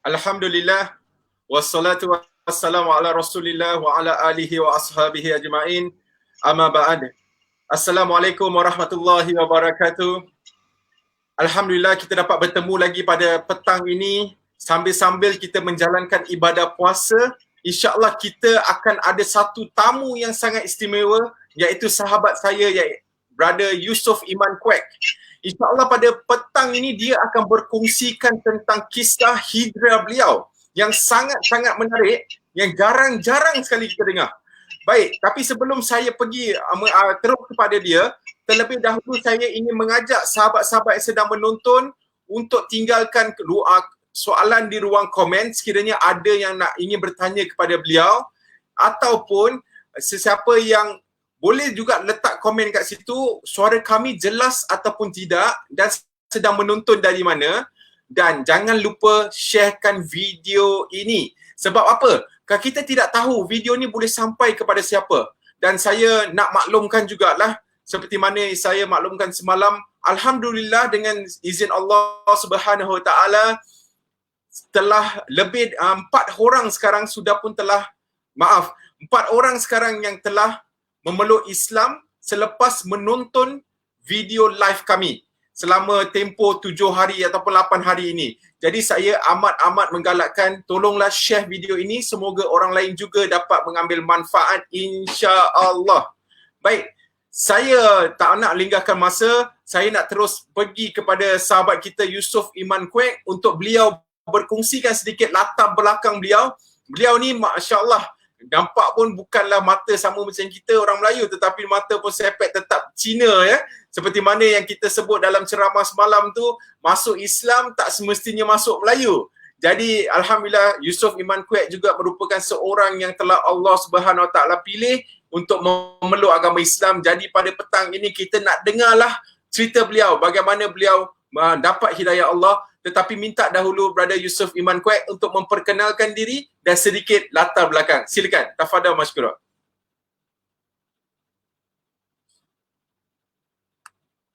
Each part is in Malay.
Alhamdulillah wassalatu wassalamu ala Rasulillah wa ala alihi wa ashabihi ajma'in. Amma ba'd. Assalamualaikum warahmatullahi wabarakatuh. Alhamdulillah kita dapat bertemu lagi pada petang ini sambil-sambil kita menjalankan ibadah puasa. InsyaAllah kita akan ada satu tamu yang sangat istimewa, iaitu sahabat saya, iaitu Brother Yusof Iman Kwek. InsyaAllah pada petang ini dia akan berkongsikan tentang kisah hijrah beliau yang sangat-sangat menarik, yang jarang-jarang sekali kita dengar. Baik, tapi sebelum saya pergi terus kepada dia, terlebih dahulu saya ingin mengajak sahabat-sahabat yang sedang menonton untuk tinggalkan soalan di ruang komen sekiranya ada yang ingin bertanya kepada beliau, ataupun sesiapa yang boleh juga letak komen kat situ, suara kami jelas ataupun tidak dan sedang menonton dari mana. Dan jangan lupa sharekan video ini. Sebab apa? Kalau kita tidak tahu video ni boleh sampai kepada siapa. Dan saya nak maklumkan jugalah, seperti mana saya maklumkan semalam, Alhamdulillah dengan izin Allah Subhanahu Wa Taala, telah lebih 4 orang sekarang sudah pun telah, 4 orang sekarang yang telah memeluk Islam selepas menonton video live kami selama tempoh 7 hari ataupun 8 hari ini. Jadi saya amat-amat menggalakkan, tolonglah share video ini, semoga orang lain juga dapat mengambil manfaat insya-Allah. Baik, saya tak nak lengahkan masa, saya nak terus pergi kepada sahabat kita Yusof Iman Kwek untuk beliau berkongsikan sedikit latar belakang beliau. Beliau ni masya-Allah nampak pun bukanlah mata sama macam kita orang Melayu, tetapi mata pun sepet tetap Cina ya. Seperti mana yang kita sebut dalam ceramah semalam tu, masuk Islam tak semestinya masuk Melayu. Jadi alhamdulillah Yusof Iman Kwek juga merupakan seorang yang telah Allah Subhanahu Wa Taala pilih untuk memeluk agama Islam. Jadi pada petang ini kita nak dengarlah cerita beliau, bagaimana beliau dapat hidayah Allah. Tetapi minta dahulu Brother Yusof Iman Kwek untuk memperkenalkan diri dan sedikit latar belakang. Silakan, tafadhal mashkura.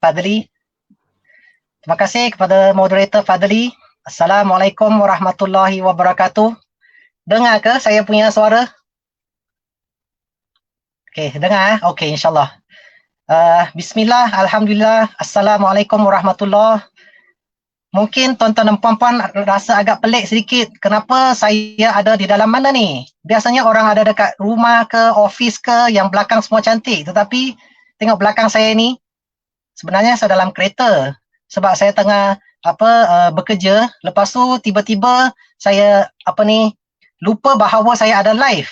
Fadli. Terima kasih kepada moderator Fadli. Assalamualaikum warahmatullahi wabarakatuh. Dengar ke saya punya suara? Okey, dengar? Okey, insyaAllah. Bismillah, Alhamdulillah, Assalamualaikum warahmatullahi. Mungkin tuan-tuan dan puan-puan rasa agak pelik sedikit, kenapa saya ada di dalam mana ni? Biasanya orang ada dekat rumah ke, office ke, yang belakang semua cantik. Tetapi tengok belakang saya ni, sebenarnya saya dalam kereta. Sebab saya tengah bekerja, lepas tu tiba-tiba saya lupa bahawa saya ada live.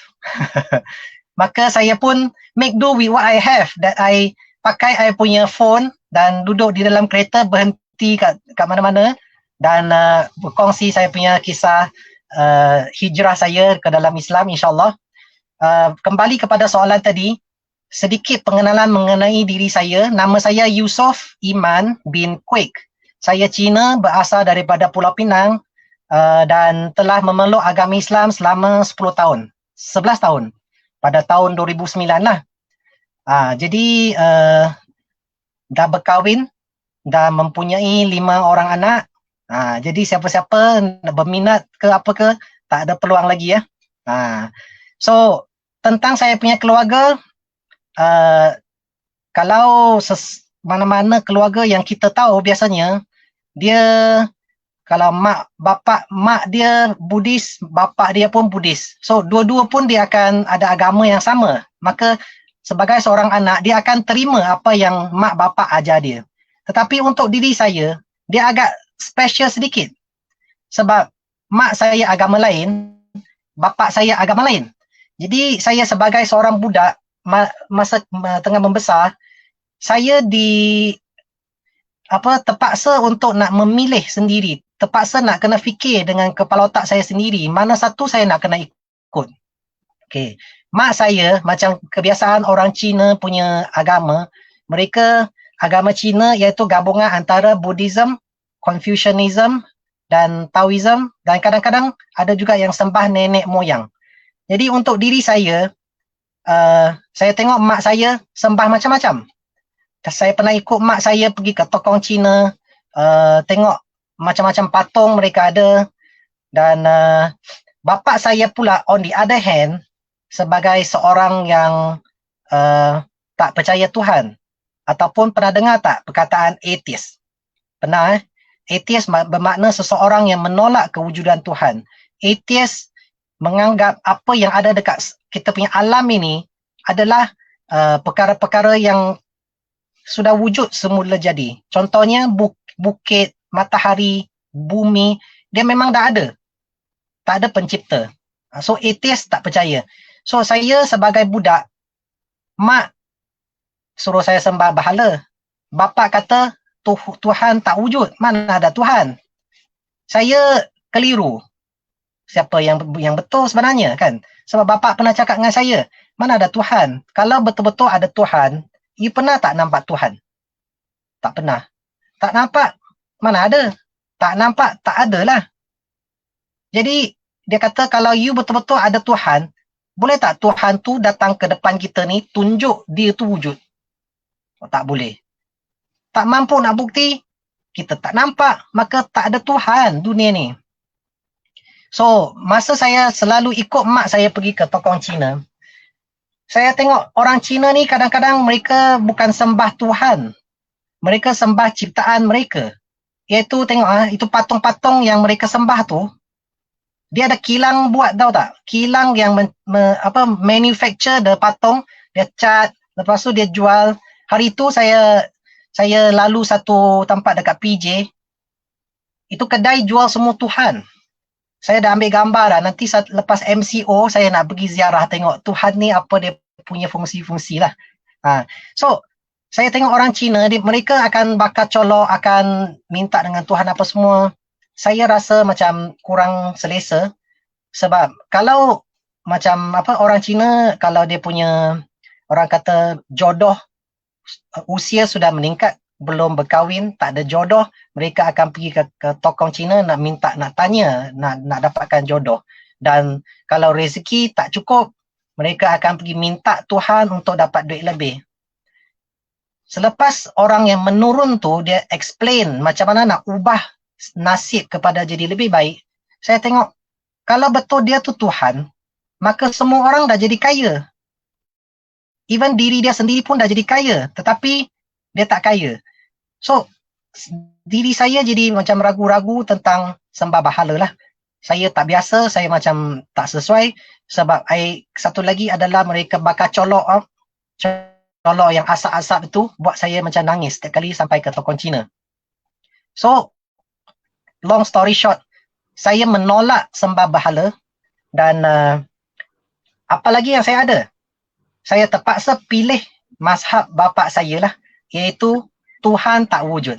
Maka saya pun make do with what I have, that I pakai I punya phone dan duduk di dalam kereta, berhenti kat mana-mana dan berkongsi saya punya kisah hijrah saya ke dalam Islam insyaAllah. Kembali kepada soalan tadi, sedikit pengenalan mengenai diri saya. Nama saya Yusof Iman bin Kwek. Saya Cina, berasal daripada Pulau Pinang dan telah memeluk agama Islam selama 10 tahun, 11 tahun pada tahun 2009 lah. Jadi dah berkahwin dan mempunyai 5 orang anak. Jadi siapa-siapa berminat ke apa ke, tak ada peluang lagi ya. So tentang saya punya keluarga, kalau mana-mana keluarga yang kita tahu biasanya, dia kalau mak dia Buddhis, bapa dia pun Buddhis. So dua-dua pun dia akan ada agama yang sama. Maka sebagai seorang anak, dia akan terima apa yang mak bapa ajar dia. Tetapi untuk diri saya, dia agak special sedikit. Sebab mak saya agama lain, bapa saya agama lain. Jadi saya sebagai seorang budak, masa tengah membesar, saya terpaksa untuk nak memilih sendiri. Terpaksa nak kena fikir dengan kepala otak saya sendiri, mana satu saya nak kena ikut. Okay. Mak saya, macam kebiasaan orang Cina punya agama, mereka agama Cina iaitu gabungan antara Buddhism, Confucianism dan Taoism, dan kadang-kadang ada juga yang sembah nenek moyang. Jadi untuk diri saya tengok mak saya sembah macam-macam. Saya pernah ikut mak saya pergi ke tokong Cina, tengok macam-macam patung mereka ada, Dan bapa saya pula on the other hand sebagai seorang yang tak percaya Tuhan. Ataupun pernah dengar tak perkataan atheist? Pernah Atheist bermakna seseorang yang menolak kewujudan Tuhan. Atheist menganggap apa yang ada dekat kita punya alam ini adalah perkara-perkara yang sudah wujud semula jadi. Contohnya bukit, matahari, bumi, dia memang dah ada. Tak ada pencipta. So atheist tak percaya. So saya sebagai budak, mak suruh saya sembah berhala. Bapa kata Tuhan tak wujud, mana ada Tuhan. Saya keliru. Siapa yang betul sebenarnya kan? Sebab bapa pernah cakap dengan saya, mana ada Tuhan. Kalau betul-betul ada Tuhan, you pernah tak nampak Tuhan? Tak pernah. Tak nampak, mana ada? Tak nampak, tak ada lah. Jadi dia kata kalau you betul-betul ada Tuhan, boleh tak Tuhan tu datang ke depan kita ni, tunjuk dia tu wujud? Oh, tak boleh. Tak mampu nak bukti, kita tak nampak, maka tak ada Tuhan dunia ni. So, masa saya selalu ikut mak saya pergi ke tokong Cina, saya tengok orang Cina ni kadang-kadang mereka bukan sembah Tuhan. Mereka sembah ciptaan mereka. Iaitu tengok itu patung-patung yang mereka sembah tu, dia ada kilang buat tahu tak? Kilang yang manufacture the patung, dia cat, lepas tu dia jual. Hari tu saya lalu satu tempat dekat PJ, itu kedai jual semua Tuhan. Saya dah ambil gambar dah, nanti lepas MCO saya nak pergi ziarah tengok Tuhan ni apa dia punya fungsi-fungsi lah. So, saya tengok orang Cina, mereka akan bakar colok, akan minta dengan Tuhan apa semua. Saya rasa macam kurang selesa, sebab kalau macam orang Cina, kalau dia punya, orang kata jodoh, usia sudah meningkat, belum berkahwin, tak ada jodoh, mereka akan pergi ke tokong Cina nak minta, nak tanya, nak dapatkan jodoh. Dan kalau rezeki tak cukup, mereka akan pergi minta Tuhan untuk dapat duit lebih. Selepas orang yang menurun tu, dia explain macam mana nak ubah nasib kepada jadi lebih baik, saya tengok, kalau betul dia tu Tuhan, maka semua orang dah jadi kaya. Even diri dia sendiri pun dah jadi kaya, tetapi dia tak kaya. So, diri saya jadi macam ragu-ragu tentang sembah berhala lah. Saya tak biasa, saya macam tak sesuai, sebab satu lagi adalah mereka bakar colok yang asap-asap itu, buat saya macam nangis setiap kali sampai ke tokong Cina. So, long story short, saya menolak sembah berhala, dan apa lagi yang saya ada? Saya terpaksa pilih mazhab bapa saya lah, iaitu Tuhan tak wujud.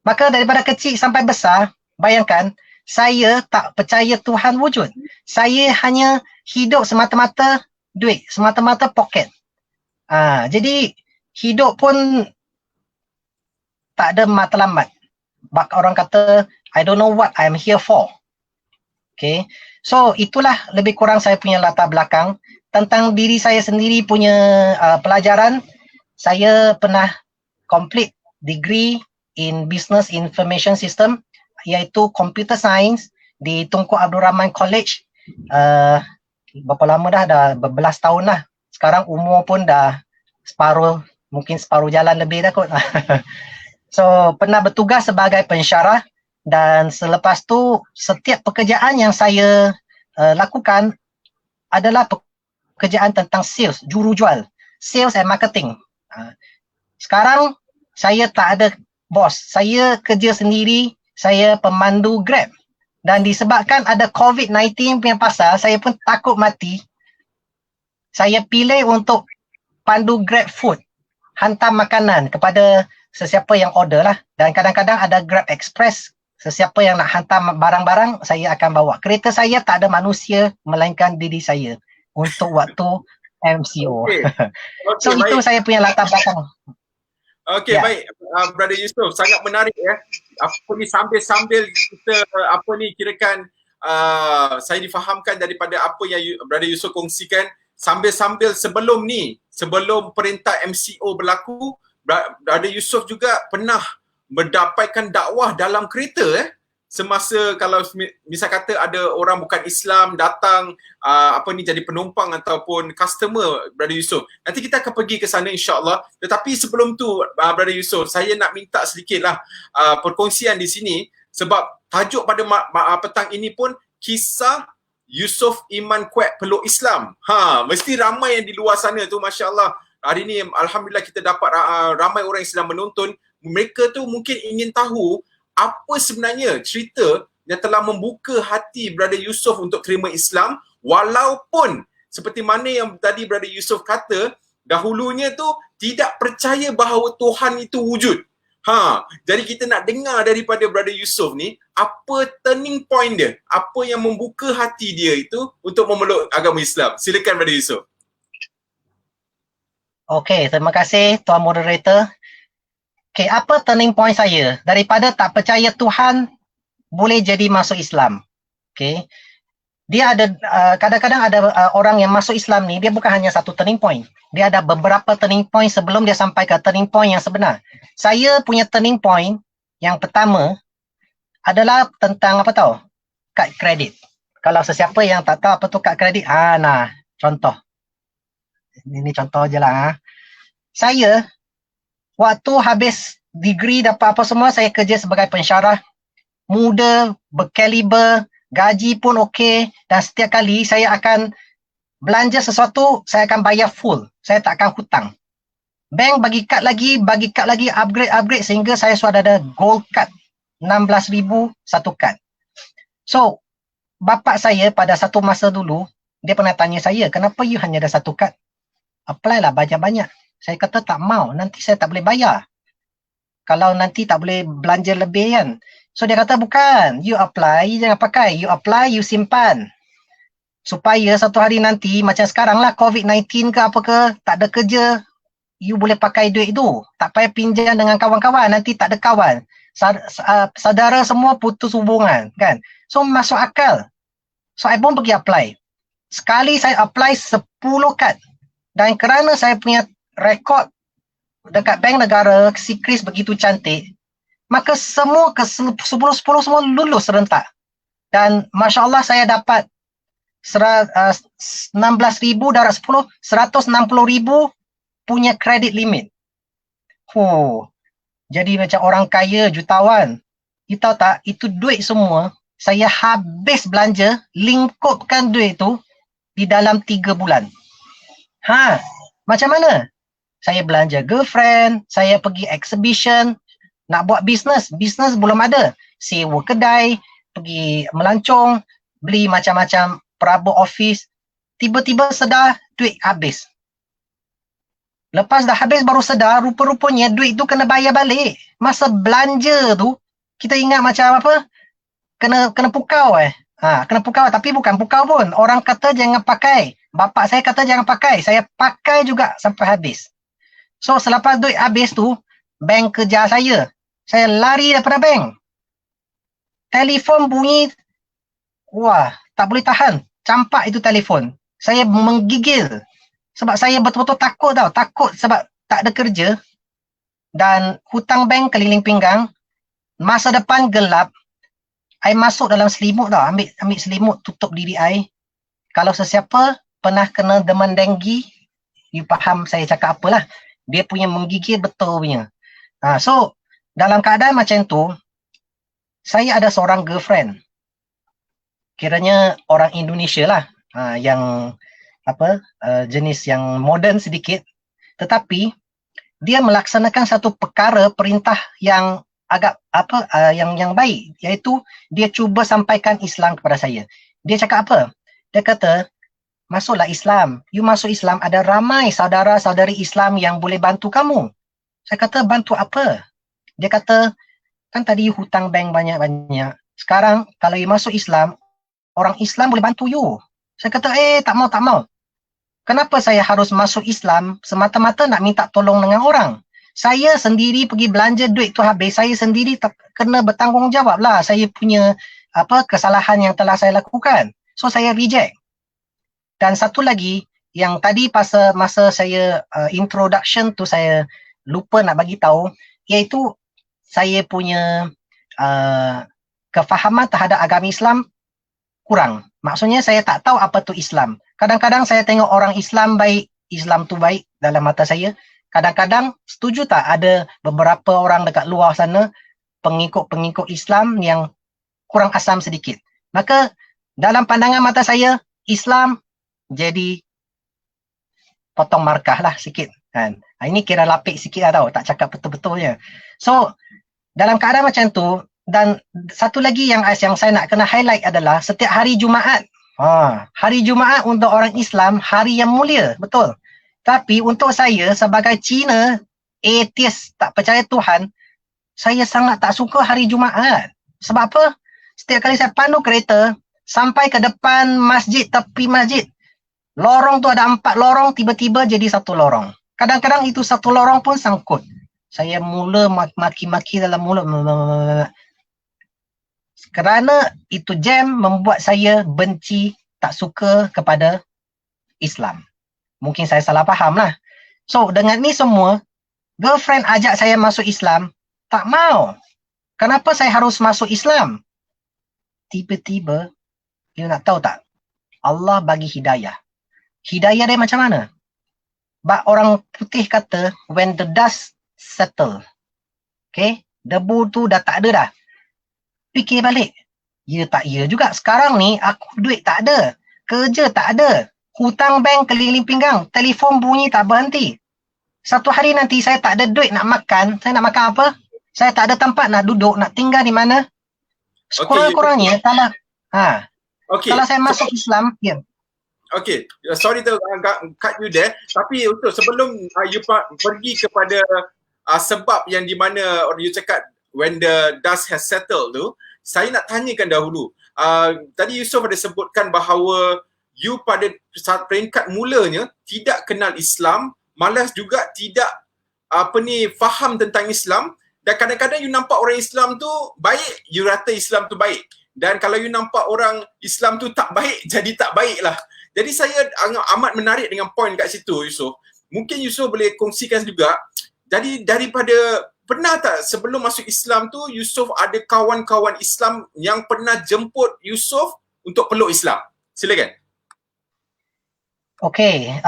Maka daripada kecil sampai besar, bayangkan, saya tak percaya Tuhan wujud. Saya hanya hidup semata-mata duit, semata-mata poket. Jadi hidup pun tak ada matlamat. Orang kata, I don't know what I'm here for. Okay, so itulah lebih kurang saya punya latar belakang. Tentang diri saya sendiri punya pelajaran, saya pernah complete degree in Business Information System, iaitu Computer Science di Tunku Abdul Rahman College. Berapa lama dah berbelas tahun lah. Sekarang umur pun dah mungkin separuh jalan lebih dah kot. So, pernah bertugas sebagai pensyarah, dan selepas tu setiap pekerjaan yang saya lakukan adalah pekerjaan tentang sales, jurujual, sales and marketing. Sekarang saya tak ada bos, saya kerja sendiri, saya pemandu Grab, dan disebabkan ada COVID-19 punya pasal, saya pun takut mati. Saya pilih untuk pandu Grab Food, hantar makanan kepada sesiapa yang order lah, dan kadang-kadang ada Grab Express, sesiapa yang nak hantar barang-barang, saya akan bawa. Kereta saya tak ada manusia, melainkan diri saya untuk waktu MCO. Okay. So baik. itu saya punya latar belakang. Okey, baik, Brother Yusof, sangat menarik ya. Apa ni sambil-sambil kita kirakan saya difahamkan daripada apa yang Brother Yusof kongsikan, sambil-sambil sebelum perintah MCO berlaku, Brother Yusof juga pernah mendapatkan dakwah dalam kereta semasa kalau misal kata ada orang bukan Islam datang jadi penumpang ataupun customer Brother Yusof. Nanti kita akan pergi ke sana insya-Allah. Tetapi sebelum tu Brother Yusof, saya nak minta sedikitlah perkongsian di sini sebab tajuk pada petang ini pun kisah Yusof Iman Kwek peluk Islam. Mesti ramai yang di luar sana tu, masya-Allah. Hari ni alhamdulillah kita dapat ramai orang yang sedang menonton. Mereka tu mungkin ingin tahu apa sebenarnya cerita yang telah membuka hati Brother Yusof untuk terima Islam, walaupun seperti mana yang tadi Brother Yusof kata, dahulunya tu tidak percaya bahawa Tuhan itu wujud. Jadi kita nak dengar daripada Brother Yusof ni, apa turning point dia, apa yang membuka hati dia itu untuk memeluk agama Islam. Silakan Brother Yusof. Okey, terima kasih Tuan Moderator. Okay, apa turning point saya? Daripada tak percaya Tuhan, boleh jadi masuk Islam. Okay. Dia ada, kadang-kadang ada orang yang masuk Islam ni, dia bukan hanya satu turning point. Dia ada beberapa turning point sebelum dia sampai ke turning point yang sebenar. Saya punya turning point yang pertama adalah tentang apa tahu? Kad kredit. Kalau sesiapa yang tak tahu apa tu kad kredit, nah, contoh. Ini contoh je lah. Saya waktu habis degree dapat apa semua, saya kerja sebagai pensyarah. Muda, berkaliber, gaji pun okey, dan setiap kali saya akan belanja sesuatu, saya akan bayar full. Saya tak akan hutang. Bank bagi kad lagi, upgrade sehingga saya sudah ada gold card. 16,000 satu kad. So, bapak saya pada satu masa dulu, dia pernah tanya saya, kenapa you hanya ada satu kad? Apply lah banyak-banyak. Saya kata tak mau, nanti saya tak boleh bayar. Kalau nanti tak boleh belanja lebih kan. So dia kata bukan, you apply, jangan pakai. You apply, you simpan. Supaya satu hari nanti, macam sekarang lah COVID-19 ke apa ke, tak ada kerja, you boleh pakai duit itu. Tak payah pinjam dengan kawan-kawan, nanti tak ada kawan. Saudara semua putus hubungan kan. So masuk akal. So I pun pergi apply. Sekali saya apply 10 kad. Dan kerana saya punya rekod dekat bank negara si Kris begitu cantik, maka semua ke 10 semua lulus serentak. Dan Masya Allah saya dapat 16,000 darab 10, 160,000 punya kredit limit. Jadi macam orang kaya, jutawan. You tahu tak, itu duit semua saya habis belanja, lingkupkan duit tu di dalam 3 bulan. Macam mana? Saya belanja girlfriend, saya pergi exhibition, nak buat bisnes belum ada. Sewa kedai, pergi melancong, beli macam-macam perabot office. Tiba-tiba sedar duit habis. Lepas dah habis baru sedar, rupa-rupanya duit tu kena bayar balik. Masa belanja tu, kita ingat macam apa? Kena pukau kena pukau, tapi bukan pukau pun. Orang kata jangan pakai. Bapak saya kata jangan pakai. Saya pakai juga sampai habis. So selepas duit habis tu, bank kejar saya. Saya lari daripada bank. Telefon bunyi. Wah, tak boleh tahan. Campak itu telefon. Saya menggigil. Sebab saya betul-betul takut tau. Takut sebab tak ada kerja. Dan hutang bank keliling pinggang. Masa depan gelap. I masuk dalam selimut tau. Ambil selimut, tutup diri I. Kalau sesiapa pernah kena demam denggi, you faham saya cakap apalah. Dia punya menggigil betul punya. So, dalam keadaan macam tu, saya ada seorang girlfriend. Kiranya orang Indonesia lah. Yang jenis yang moden sedikit. Tetapi, dia melaksanakan satu perkara perintah yang agak yang baik. Iaitu, dia cuba sampaikan Islam kepada saya. Dia cakap apa? Dia kata, masuklah Islam. You masuk Islam, ada ramai saudara-saudari Islam yang boleh bantu kamu. Saya kata, bantu apa? Dia kata, kan tadi you hutang bank banyak-banyak. Sekarang, kalau you masuk Islam, orang Islam boleh bantu you. Saya kata, tak mau. Kenapa saya harus masuk Islam semata-mata nak minta tolong dengan orang? Saya sendiri pergi belanja duit tu habis, saya sendiri kena bertanggungjawab lah. Saya punya kesalahan yang telah saya lakukan. So, saya reject. Dan satu lagi, yang tadi masa saya introduction tu saya lupa nak bagi tahu, iaitu saya punya kefahaman terhadap agama Islam kurang. Maksudnya saya tak tahu apa tu Islam. Kadang-kadang saya tengok orang Islam baik, Islam tu baik dalam mata saya. Kadang-kadang setuju tak ada beberapa orang dekat luar sana, pengikut-pengikut Islam yang kurang asam sedikit. Maka dalam pandangan mata saya, Islam jadi potong markah lah sikit. Kan? Ini kira lapik sikit lah tau, tak cakap betul-betulnya. So, dalam keadaan macam tu, dan satu lagi yang saya nak kena highlight adalah setiap hari Jumaat. Hari Jumaat untuk orang Islam, hari yang mulia, betul. Tapi untuk saya sebagai Cina, atheist, tak percaya Tuhan, saya sangat tak suka hari Jumaat. Sebab apa? Setiap kali saya pandu kereta, sampai ke depan masjid, tepi masjid, lorong tu ada 4 lorong, tiba-tiba jadi 1 lorong. Kadang-kadang itu 1 lorong pun sangkut. Saya mula maki-maki dalam mulut. Kerana itu jam membuat saya benci, tak suka kepada Islam. Mungkin saya salah faham lah. So, dengan ni semua, girlfriend ajak saya masuk Islam, tak mau. Kenapa saya harus masuk Islam? Tiba-tiba, you nak tahu tak? Allah bagi hidayah. Hidayah dia macam mana? Orang putih kata, when the dust settle. Okay? Debu tu dah tak ada dah. Fikir balik. Ya tak ya juga. Sekarang ni, aku duit tak ada. Kerja tak ada. Hutang bank keliling pinggang. Telefon bunyi tak berhenti. Satu hari nanti saya tak ada duit nak makan. Saya nak makan apa? Saya tak ada tempat nak duduk, nak tinggal di mana. Sekurang-kurangnya, kalau saya masuk Islam, ya. Okay, sorry to cut you there. Tapi untuk sebelum you pergi kepada sebab yang di mana you cakap when the dust has settled tu, saya nak tanyakan dahulu. Tadi Yusof ada sebutkan bahawa you pada saat peringkat mulanya tidak kenal Islam, malas juga tidak faham tentang Islam, dan kadang-kadang you nampak orang Islam tu baik, you rata Islam tu baik. Dan kalau you nampak orang Islam tu tak baik, jadi tak baik lah. Jadi saya amat menarik dengan poin kat situ, Yusof. Mungkin Yusof boleh kongsikan juga. Jadi daripada, pernah tak sebelum masuk Islam tu, Yusof ada kawan-kawan Islam yang pernah jemput Yusof untuk peluk Islam? Silakan. Okay,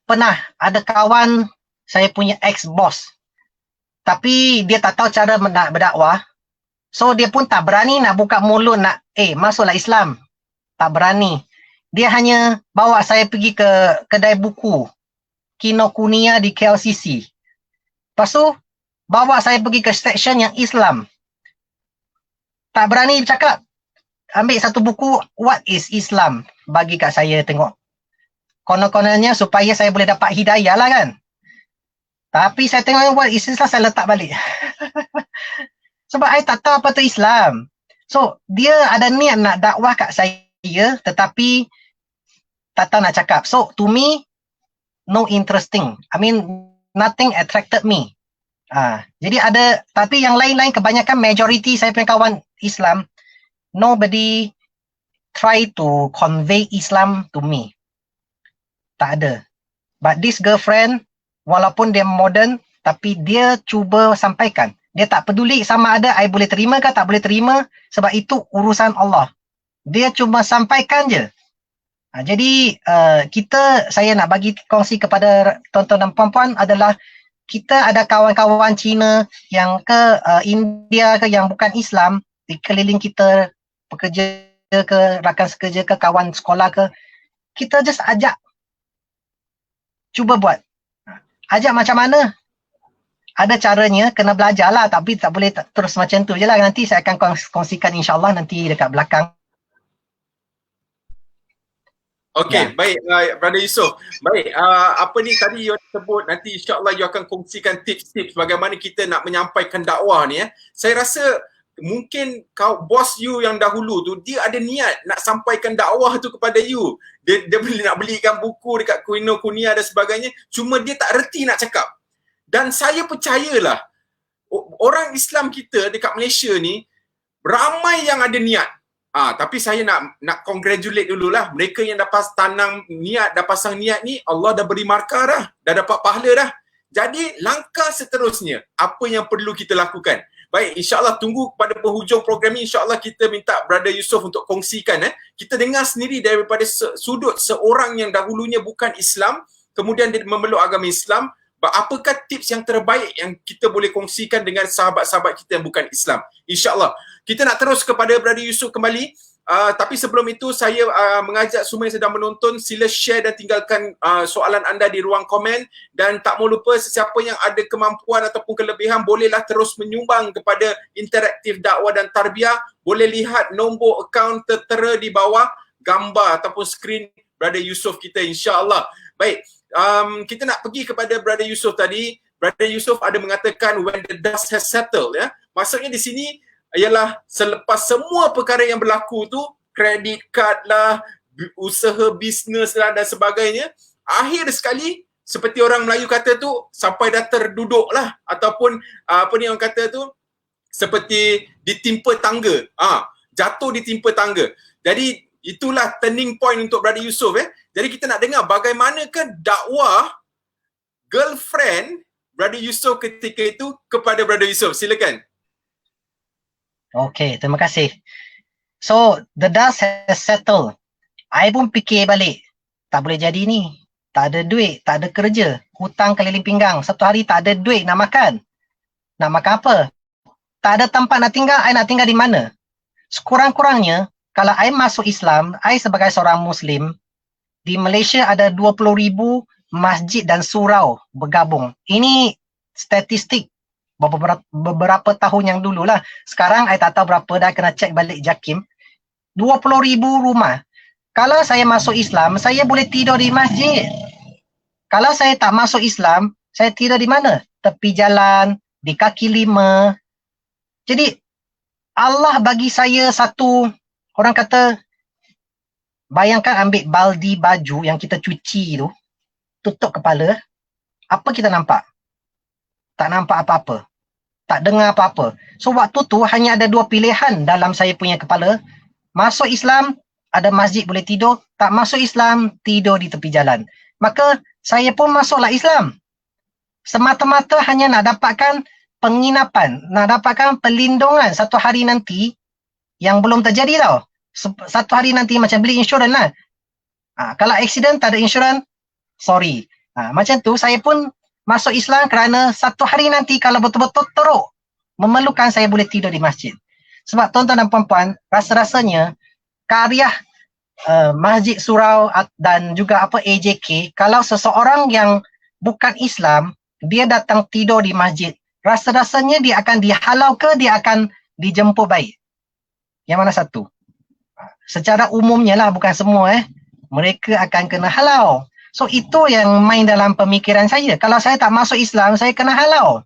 pernah ada kawan saya punya ex-boss. Tapi dia tak tahu cara nak berdakwah. So dia pun tak berani nak buka mulut nak, masuklah Islam. Tak berani. Dia hanya bawa saya pergi ke kedai buku Kinokuniya di KLCC. Lepas tu, bawa saya pergi ke section yang Islam. Tak berani bercakap. Ambil satu buku, What is Islam? Bagi kat saya tengok. Konon-kononnya supaya saya boleh dapat hidayah lah kan. Tapi saya tengok What is Islam, saya letak balik. Sebab saya tak tahu apa tu Islam. So, dia ada niat nak dakwah kat saya, tetapi tak tahu nak cakap. So, to me, no interesting. I mean, nothing attracted me. Jadi ada, tapi yang lain-lain, kebanyakan majority saya punya kawan Islam, nobody try to convey Islam to me. Tak ada. But this girlfriend, walaupun dia modern, tapi dia cuba sampaikan. Dia tak peduli sama ada I boleh terima ke tak boleh terima, sebab itu urusan Allah. Dia cuma sampaikan je. Jadi saya nak bagi kongsi kepada tuan-tuan dan puan-puan adalah kita ada kawan-kawan Cina yang ke India ke yang bukan Islam di keliling kita, pekerja ke, rakan sekerja ke, kawan sekolah ke, kita just ajak. Cuba buat. Ajak macam mana? Ada caranya, kena belajar lah, tapi tak boleh terus macam tu je lah. Nanti saya akan kongsikan insyaAllah nanti dekat belakang. Okey, baik Brother Yusof. Baik, apa ni tadi you sebut, nanti insyaAllah you akan kongsikan tips-tips bagaimana kita nak menyampaikan dakwah ni. Saya rasa mungkin bos you yang dahulu tu, dia ada niat nak sampaikan dakwah tu kepada you. Dia nak belikan buku dekat Kinokuniya dan sebagainya, cuma dia tak reti nak cakap. Dan saya percayalah, orang Islam kita dekat Malaysia ni, ramai yang ada niat. Tapi saya nak congratulate dululah mereka yang dah tanam niat, dah pasang niat ni, Allah dah beri markah dah dapat pahala dah. Jadi langkah seterusnya, apa yang perlu kita lakukan? Baik, insyaAllah tunggu pada penghujung program ni, insyaAllah kita minta Brother Yusof untuk kongsikan. Kita dengar sendiri daripada sudut seorang yang dahulunya bukan Islam, kemudian dia memeluk agama Islam, apakah tips yang terbaik yang kita boleh kongsikan dengan sahabat-sahabat kita yang bukan Islam. InsyaAllah. Kita nak terus kepada Brother Yusof kembali. Tapi sebelum itu saya mengajak semua yang sedang menonton, sila share dan tinggalkan soalan anda di ruang komen. Dan tak mau lupa, sesiapa yang ada kemampuan ataupun kelebihan bolehlah terus menyumbang kepada Interaktif Dakwah dan Tarbiyah. Boleh lihat nombor akaun tertera di bawah gambar ataupun skrin Brother Yusof kita, insyaAllah. Baik, kita nak pergi kepada Brother Yusof tadi. Brother Yusof ada mengatakan when the dust has settled, ya. Maksudnya di sini ialah selepas semua perkara yang berlaku tu, kredit kad lah, usaha bisnes lah dan sebagainya, akhir sekali seperti orang Melayu kata tu, sampai dah terduduk lah, ataupun apa ni orang kata tu, seperti ditimpa tangga, jatuh ditimpa tangga. Jadi itulah turning point untuk Brother Yusof. Jadi kita nak dengar bagaimanakah dakwah girlfriend Brother Yusof ketika itu kepada Brother Yusof. Silakan. Okay, terima kasih. So, the dust has settled. I pun fikir balik, tak boleh jadi ni. Tak ada duit, tak ada kerja, hutang keliling pinggang. Satu hari tak ada duit nak makan. Nak makan apa? Tak ada tempat nak tinggal, I nak tinggal di mana? Sekurang-kurangnya, kalau I masuk Islam, I sebagai seorang Muslim, di Malaysia ada 20,000 masjid dan surau bergabung. Ini statistik beberapa tahun yang dulu lah. Sekarang I tak tahu berapa, dah kena cek balik JAKIM. 20,000 rumah. Kalau saya masuk Islam, saya boleh tidur di masjid. Kalau saya tak masuk Islam, saya tidur di mana? Tepi jalan, di kaki lima. Jadi Allah bagi saya satu, orang kata, bayangkan ambil baldi baju yang kita cuci tu, tutup kepala, apa kita nampak? Tak nampak apa-apa. Tak dengar apa-apa. So waktu tu hanya ada dua pilihan dalam saya punya kepala. Masuk Islam, ada masjid boleh tidur. Tak masuk Islam, tidur di tepi jalan. Maka saya pun masuklah Islam. Semata-mata hanya nak dapatkan penginapan, nak dapatkan perlindungan satu hari nanti yang belum terjadi tau. Satu hari nanti macam beli insurans lah. Kalau accident tak ada insurans, sorry. Macam tu saya pun masuk Islam kerana satu hari nanti kalau betul-betul teruk memerlukan, saya boleh tidur di masjid. Sebab tuan-tuan dan puan-puan, rasa-rasanya karya masjid surau dan juga AJK, kalau seseorang yang bukan Islam, dia datang tidur di masjid, rasa-rasanya dia akan dihalau ke dia akan dijemput baik? Yang mana satu? Secara umumnya lah, bukan semua mereka akan kena halau. So itu yang main dalam pemikiran saya. Kalau saya tak masuk Islam, saya kena halau.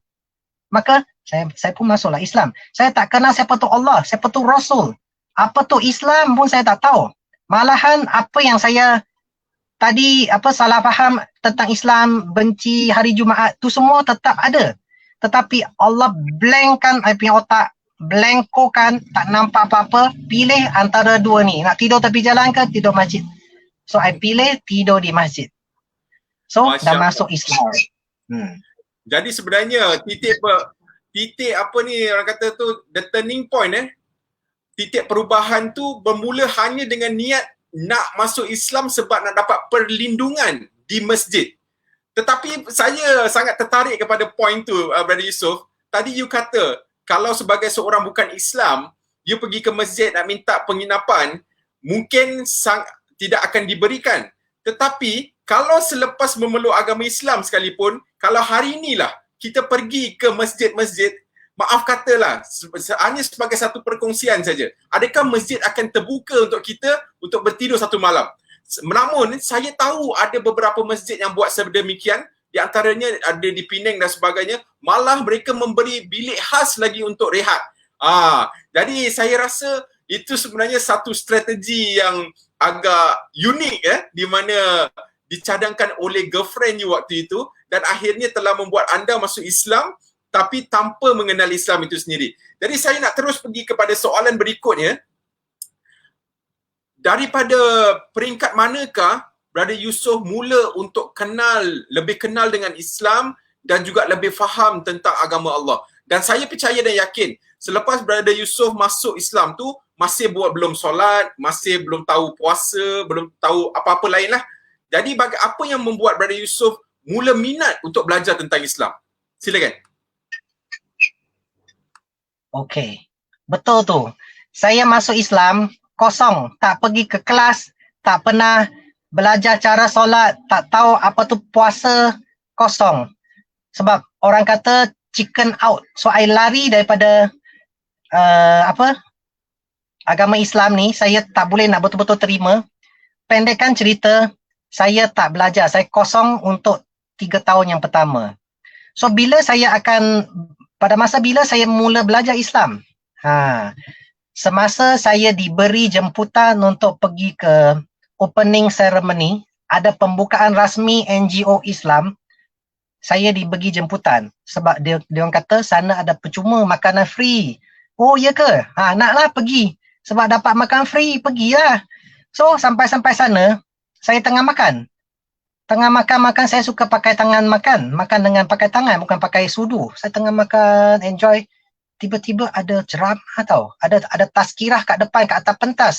Maka saya pun masuklah Islam. Saya tak kenal siapa tu Allah, siapa tu Rasul. Apa tu Islam pun saya tak tahu. Malahan apa yang saya tadi salah faham tentang Islam, benci hari Jumaat, tu semua tetap ada. Tetapi Allah blankkan I punya otak, blankokan, tak nampak apa-apa. Pilih antara dua ni, nak tidur tepi jalan ke tidur masjid. So I pilih tidur di masjid. So dah masuk Islam. Jadi sebenarnya titik apa ni orang kata tu, the turning point titik perubahan tu bermula hanya dengan niat nak masuk Islam sebab nak dapat perlindungan di masjid. Tetapi saya sangat tertarik kepada point tu, Brother Yusof. Tadi you kata kalau sebagai seorang bukan Islam, you pergi ke masjid nak minta penginapan, mungkin tidak akan diberikan. Tetapi kalau selepas memeluk agama Islam sekalipun, kalau hari inilah kita pergi ke masjid-masjid, maaf katalah, hanya sebagai satu perkongsian saja, adakah masjid akan terbuka untuk kita untuk bertidur satu malam? Namun saya tahu ada beberapa masjid yang buat sedemikian, di antaranya ada di Penang dan sebagainya, malah mereka memberi bilik khas lagi untuk rehat. Jadi saya rasa itu sebenarnya satu strategi yang agak unik di mana dicadangkan oleh girlfriend you waktu itu dan akhirnya telah membuat anda masuk Islam tapi tanpa mengenal Islam itu sendiri. Jadi saya nak terus pergi kepada soalan berikutnya. Daripada peringkat manakah Brother Yusof mula untuk lebih kenal dengan Islam dan juga lebih faham tentang agama Allah? Dan saya percaya dan yakin selepas Brother Yusof masuk Islam tu masih belum solat, masih belum tahu puasa, belum tahu apa-apa lain lah. Jadi apa yang membuat Brother Yusof mula minat untuk belajar tentang Islam? Silakan. Okey, betul tu. Saya masuk Islam kosong, tak pergi ke kelas, tak pernah belajar cara solat, tak tahu apa tu puasa, kosong. Sebab orang kata chicken out. So I lari daripada agama Islam ni. Saya tak boleh nak betul-betul terima. Pendekkan cerita, saya tak belajar. Saya kosong untuk 3 tahun yang pertama. So pada masa bila saya mula belajar Islam? Semasa saya diberi jemputan untuk pergi ke opening ceremony, ada pembukaan rasmi NGO Islam, saya dibagi jemputan sebab dia orang kata sana ada percuma makanan free. Oh ya ke? Naklah pergi. Sebab dapat makan free, pergilah. So sampai sana, saya tengah makan. Tengah makan saya suka pakai tangan makan. Makan dengan pakai tangan, bukan pakai sudu. Saya tengah makan, enjoy. Tiba-tiba ada ceramah tau. Ada tazkirah kat depan, kat atas pentas.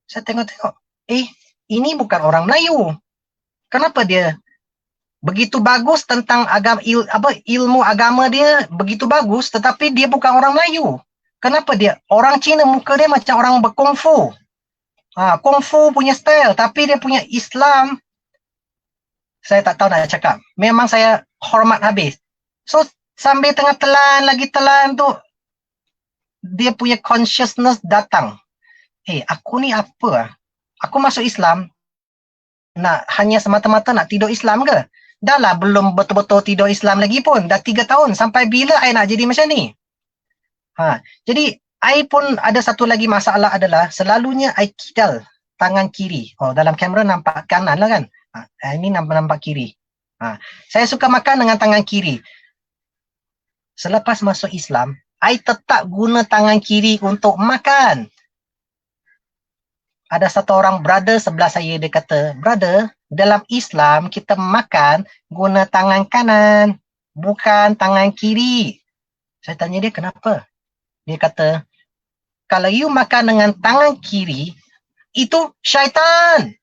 Saya tengok-tengok. Ini bukan orang Melayu. Kenapa dia begitu bagus tentang ilmu agama dia begitu bagus, tetapi dia bukan orang Melayu. Kenapa dia? Orang Cina muka dia macam orang berkungfu. Kungfu punya style, tapi dia punya Islam. Saya tak tahu nak cakap. Memang saya hormat habis. So sambil tengah telan tu, dia punya consciousness datang. Aku ni apa? Aku masuk Islam, hanya semata-mata nak tidur Islam ke? Dah lah belum betul-betul tidur Islam lagi pun. Dah 3 tahun. Sampai bila I nak jadi macam ni? Jadi, I pun ada satu lagi masalah adalah selalunya I kidal tangan kiri. Dalam kamera nampak kanan lah kan? Ini nampak kiri. Saya suka makan dengan tangan kiri. Selepas masuk Islam, I tetap guna tangan kiri untuk makan. Ada satu orang brother sebelah saya, dia kata, brother, dalam Islam kita makan guna tangan kanan, bukan tangan kiri. Saya tanya dia kenapa? Dia kata, kalau you makan dengan tangan kiri, itu syaitan.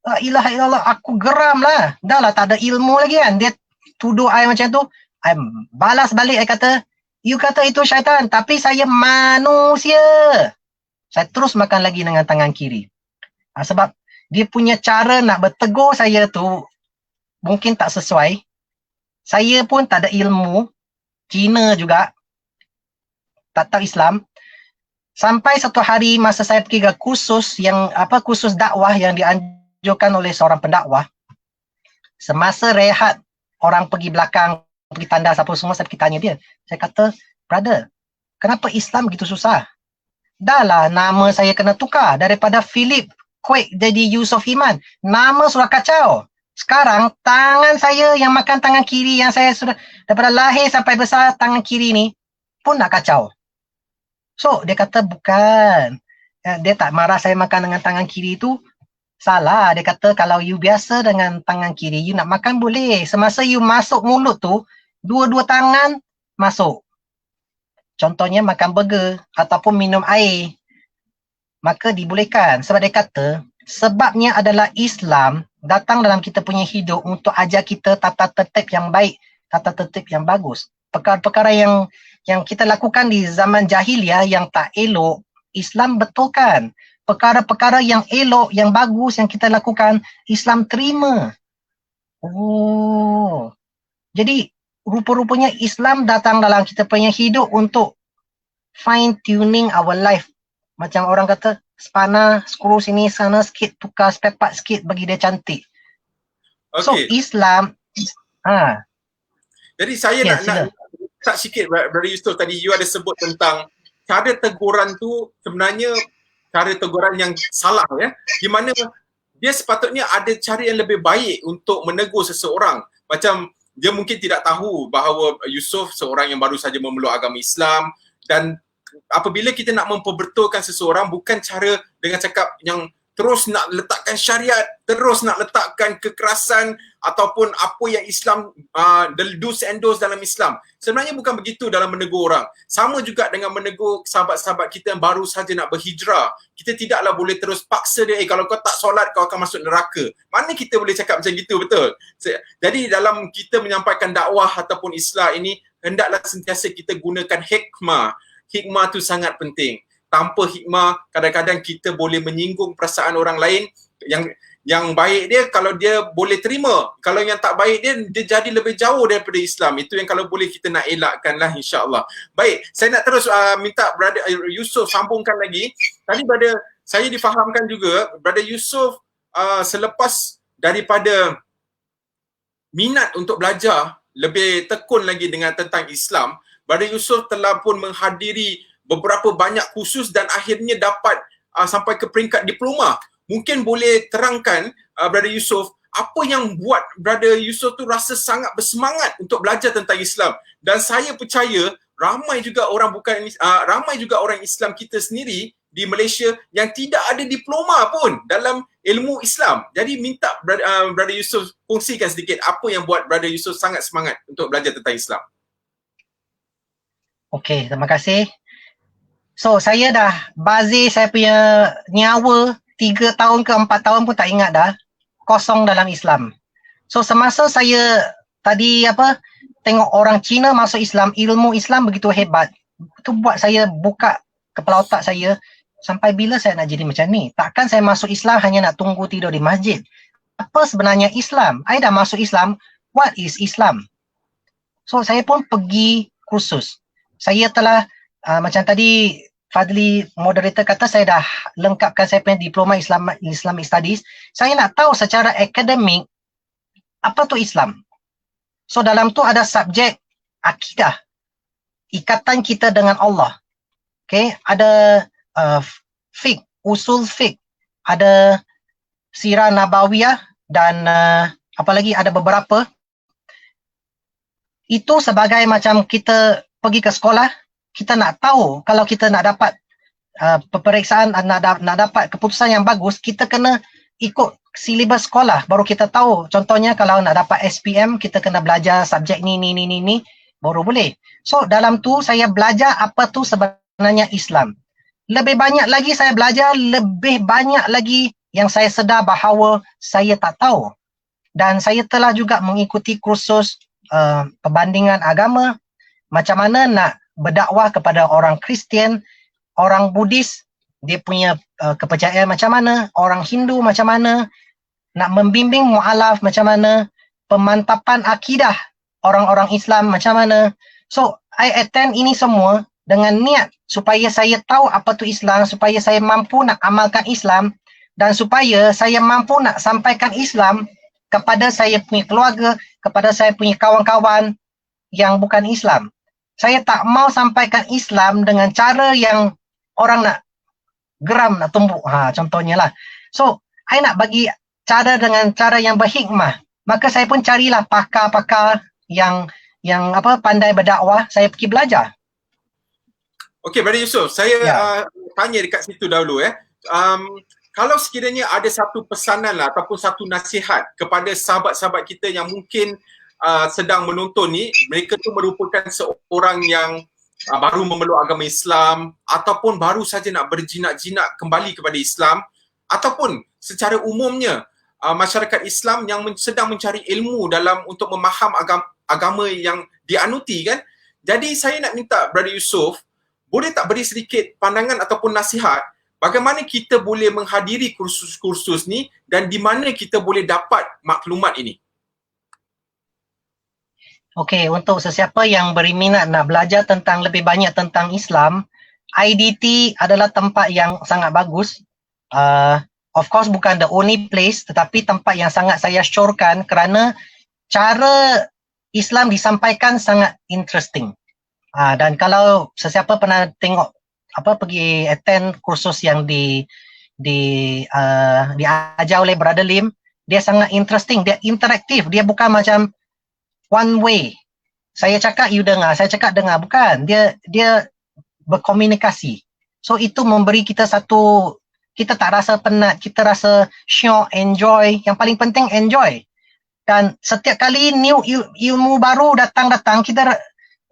La ilaha illallah, aku geram lah. Dah lah tak ada ilmu lagi kan. Dia tuduh I macam tu. I balas balik, I kata, you kata itu syaitan, tapi saya manusia. Saya terus makan lagi dengan tangan kiri. Sebab dia punya cara nak bertegur saya tu mungkin tak sesuai. Saya pun tak ada ilmu. Cina juga. Tak tahu Islam. Sampai satu hari masa saya pergi ke kursus dakwah yang dianjurkan oleh seorang pendakwah. Semasa rehat, orang pergi belakang, pergi tandas apa semua, saya pergi tanya dia. Saya kata, brother, kenapa Islam begitu susah? Dah lah nama saya kena tukar daripada Philip Kwek jadi Yusof Iman. Nama sudah kacau. Sekarang tangan saya yang makan tangan kiri yang saya sudah daripada lahir sampai besar tangan kiri ni pun nak kacau. So dia kata bukan. Dia tak marah saya makan dengan tangan kiri tu. Salah. Dia kata kalau you biasa dengan tangan kiri, you nak makan boleh. Semasa you masuk mulut tu, dua-dua tangan masuk. Contohnya makan burger ataupun minum air. Maka dibolehkan. Sebab dia kata, sebabnya adalah Islam datang dalam kita punya hidup untuk ajar kita tata tertib yang baik, tata tertib yang bagus. Perkara-perkara yang kita lakukan di zaman jahiliah yang tak elok, Islam betulkan. Perkara-perkara yang elok, yang bagus yang kita lakukan, Islam terima. Jadi rupa-rupanya Islam datang dalam kita punya hidup untuk fine tuning our life. Macam orang kata, spana, skru sini, sana sikit, tukar spare part sikit bagi dia cantik. Okay. So Islam, Jadi saya nak tak sikit Brother Yusof, tadi you ada sebut tentang cara teguran tu sebenarnya cara teguran yang salah ya. Di mana dia sepatutnya ada cara yang lebih baik untuk menegur seseorang. Macam dia mungkin tidak tahu bahawa Yusof seorang yang baru saja memeluk agama Islam, dan apabila kita nak memperbetulkan seseorang bukan cara dengan cakap yang terus nak letakkan syariat, terus nak letakkan kekerasan ataupun apa yang Islam, the do's and don'ts dalam Islam. Sebenarnya bukan begitu dalam menegur orang. Sama juga dengan menegur sahabat-sahabat kita yang baru saja nak berhijrah. Kita tidaklah boleh terus paksa dia, kalau kau tak solat kau akan masuk neraka. Mana kita boleh cakap macam gitu, betul? Jadi dalam kita menyampaikan dakwah ataupun Islam ini, hendaklah sentiasa kita gunakan hikmah. Hikmah tu sangat penting. Tanpa hikmah, kadang-kadang kita boleh menyinggung perasaan orang lain. Yang baik dia, kalau dia boleh terima. Kalau yang tak baik dia jadi lebih jauh daripada Islam. Itu yang kalau boleh kita nak elakkan lah, insyaAllah. Baik, saya nak terus minta Brother Yusof sambungkan lagi. Tadi saya difahamkan juga, Brother Yusof selepas daripada minat untuk belajar lebih tekun lagi dengan tentang Islam, Brother Yusof telah pun menghadiri beberapa banyak kursus dan akhirnya dapat sampai ke peringkat diploma. Mungkin boleh terangkan Brother Yusof, apa yang buat Brother Yusof tu rasa sangat bersemangat untuk belajar tentang Islam. Dan saya percaya ramai juga orang Islam kita sendiri di Malaysia yang tidak ada diploma pun dalam ilmu Islam. Jadi minta Brother Yusof kongsikan sedikit apa yang buat Brother Yusof sangat semangat untuk belajar tentang Islam. Okey, terima kasih. So, saya dah bazir saya punya nyawa 3 tahun ke 4 tahun pun tak ingat dah, kosong dalam Islam. So, semasa saya tadi tengok orang Cina masuk Islam, ilmu Islam begitu hebat, itu buat saya buka kepala otak saya, sampai bila saya nak jadi macam ni? Takkan saya masuk Islam hanya nak tunggu tidur di masjid. Apa sebenarnya Islam? Saya dah masuk Islam, what is Islam? So, saya pun pergi kursus. Saya telah macam tadi Fadli moderator kata, saya dah lengkapkan saya punya diploma Islamic Studies. Saya nak tahu secara akademik apa tu Islam. So dalam tu ada subjek akidah, ikatan kita dengan Allah. Okay, ada fiqh, usul fiqh, ada sirah nabawiyah dan apa lagi, ada beberapa. Itu sebagai macam kita pergi ke sekolah, kita nak tahu kalau kita nak dapat peperiksaan, nak dapat keputusan yang bagus, kita kena ikut silibus sekolah baru kita tahu. Contohnya kalau nak dapat SPM, kita kena belajar subjek ni baru boleh. So dalam tu saya belajar apa tu sebenarnya Islam. Lebih banyak lagi saya belajar, lebih banyak lagi yang saya sedar bahawa saya tak tahu. Dan saya telah juga mengikuti kursus perbandingan agama, macam mana nak berdakwah kepada orang Kristian, orang Buddhis, dia punya kepercayaan macam mana, orang Hindu macam mana, nak membimbing mu'alaf macam mana, pemantapan akidah orang-orang Islam macam mana. So, I attend ini semua dengan niat supaya saya tahu apa tu Islam, supaya saya mampu nak amalkan Islam, dan supaya saya mampu nak sampaikan Islam kepada saya punya keluarga, kepada saya punya kawan-kawan yang bukan Islam. Saya tak mau sampaikan Islam dengan cara yang orang nak geram, nak tumbuk. Contohnya lah. So, I nak bagi dengan cara yang berhikmah. Maka saya pun carilah pakar-pakar yang pandai berdakwah, saya pergi belajar. Okey, Brother Yusof, saya tanya dekat situ dahulu kalau sekiranya ada satu pesanan lah ataupun satu nasihat kepada sahabat-sahabat kita yang mungkin sedang menonton ni, mereka tu merupakan seorang yang baru memeluk agama Islam ataupun baru saja nak berjinak-jinak kembali kepada Islam, ataupun secara umumnya masyarakat Islam yang sedang mencari ilmu dalam untuk memaham agama yang dianuti kan. Jadi saya nak minta Brother Yusof, boleh tak beri sedikit pandangan ataupun nasihat bagaimana kita boleh menghadiri kursus-kursus ni dan di mana kita boleh dapat maklumat ini? Okey, untuk sesiapa yang berminat nak belajar lebih banyak tentang Islam, IDT adalah tempat yang sangat bagus. Of course bukan the only place, tetapi tempat yang sangat saya syorkan kerana cara Islam disampaikan sangat interesting. Dan kalau sesiapa pernah tengok pergi attend kursus yang diajar oleh Brother Lim, dia sangat interesting, dia interaktif, dia bukan macam one way. Saya cakap you dengar, saya cakap dengar, bukan. Dia berkomunikasi. So itu memberi kita satu kita tak rasa penat, kita rasa syok, enjoy. Yang paling penting enjoy. Dan setiap kali new ilmu baru datang, kita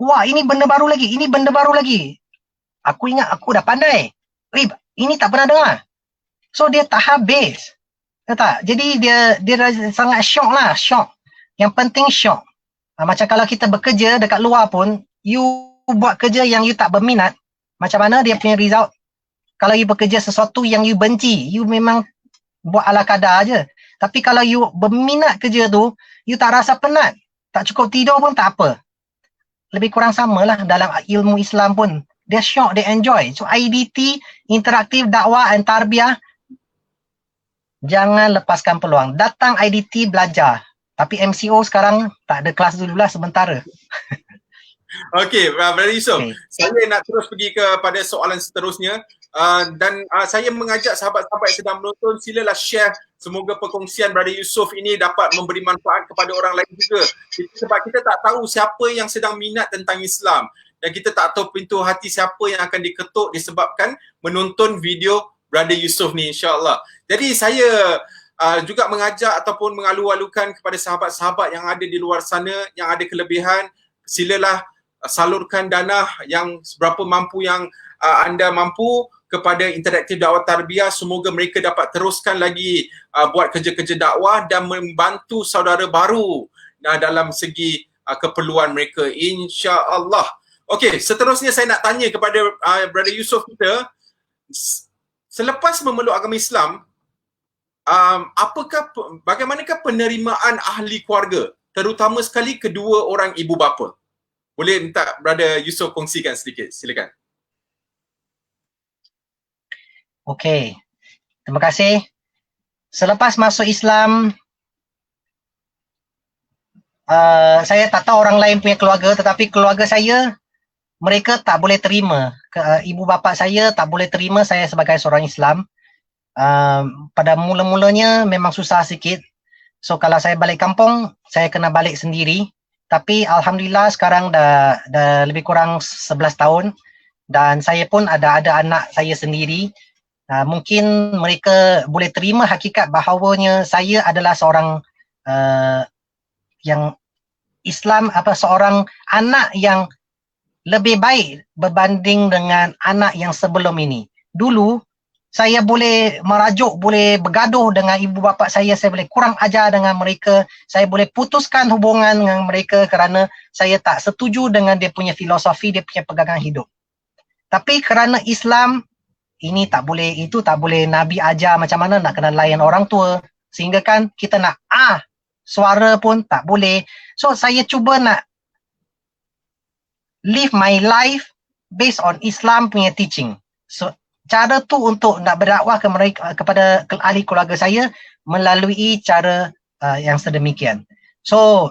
wah ini benda baru lagi, ini benda baru lagi. Aku ingat aku dah pandai. Ini tak pernah dengar. So dia tak habis. Tak? Jadi dia sangat syok lah, syok. Yang penting syok. Macam kalau kita bekerja dekat luar pun, you buat kerja yang you tak berminat, macam mana dia punya result? Kalau you bekerja sesuatu yang you benci, you memang buat ala kadar je. Tapi kalau you berminat kerja tu, you tak rasa penat. Tak cukup tidur pun tak apa. Lebih kurang samalah dalam ilmu Islam pun. Dia syok, dia enjoy. So IDT, interaktif dakwah dan tarbiyah, jangan lepaskan peluang. Datang IDT belajar. Tapi MCO sekarang tak ada kelas dululah sementara. Okey, Brother Yusof, Okay. saya nak terus pergi kepada soalan seterusnya dan saya mengajak sahabat-sahabat yang sedang menonton, silalah share. Semoga perkongsian Brother Yusof ini dapat memberi manfaat kepada orang lain juga. Sebab kita tak tahu siapa yang sedang minat tentang Islam dan kita tak tahu pintu hati siapa yang akan diketuk disebabkan menonton video Brother Yusof ni, insya-Allah. Jadi saya juga mengajak ataupun mengalu-alukan kepada sahabat-sahabat yang ada di luar sana yang ada kelebihan, silalah salurkan dana yang seberapa mampu yang anda mampu kepada Interaktif Dakwah Tarbiyah. Semoga mereka dapat teruskan lagi buat kerja-kerja dakwah dan membantu saudara baru dalam segi keperluan mereka, insya-Allah. Okey, seterusnya saya nak tanya kepada Brother Yusof kita, selepas memeluk agama Islam, bagaimanakah penerimaan ahli keluarga, terutama sekali kedua orang ibu bapa? Boleh minta Brother Yusof kongsikan sedikit, silakan. Okey, terima kasih. Selepas masuk Islam, saya tak tahu orang lain punya keluarga, tetapi keluarga saya, mereka tak boleh terima. Ibu bapa saya tak boleh terima saya sebagai seorang Islam. Pada mula-mulanya memang susah sikit. So kalau saya balik kampung, saya kena balik sendiri. Tapi alhamdulillah sekarang dah lebih kurang 11 tahun dan saya pun ada anak saya sendiri. Mungkin mereka boleh terima hakikat bahawanya saya adalah seorang yang Islam, seorang anak yang lebih baik berbanding dengan anak yang sebelum ini. Dulu saya boleh merajuk, boleh bergaduh dengan ibu bapa saya boleh kurang ajar dengan mereka, saya boleh putuskan hubungan dengan mereka kerana saya tak setuju dengan dia punya filosofi, dia punya pegangan hidup. Tapi kerana Islam, ini tak boleh, itu tak boleh, Nabi ajar macam mana nak kena layan orang tua, sehingga kan kita nak suara pun tak boleh. So saya cuba nak live my life based on Islam punya teaching. So cara tu untuk nak berdakwah ke mereka, kepada ahli keluarga saya melalui cara yang sedemikian. So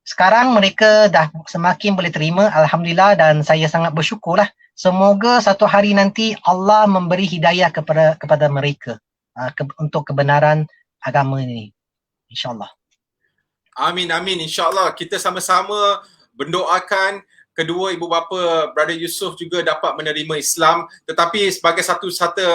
sekarang mereka dah semakin boleh terima, alhamdulillah, dan saya sangat bersyukurlah. Semoga satu hari nanti Allah memberi hidayah kepada mereka untuk kebenaran agama ini, insya-Allah. Amin, amin, insya-Allah. Kita sama-sama mendoakan kedua ibu bapa Brother Yusof juga dapat menerima Islam. Tetapi sebagai satu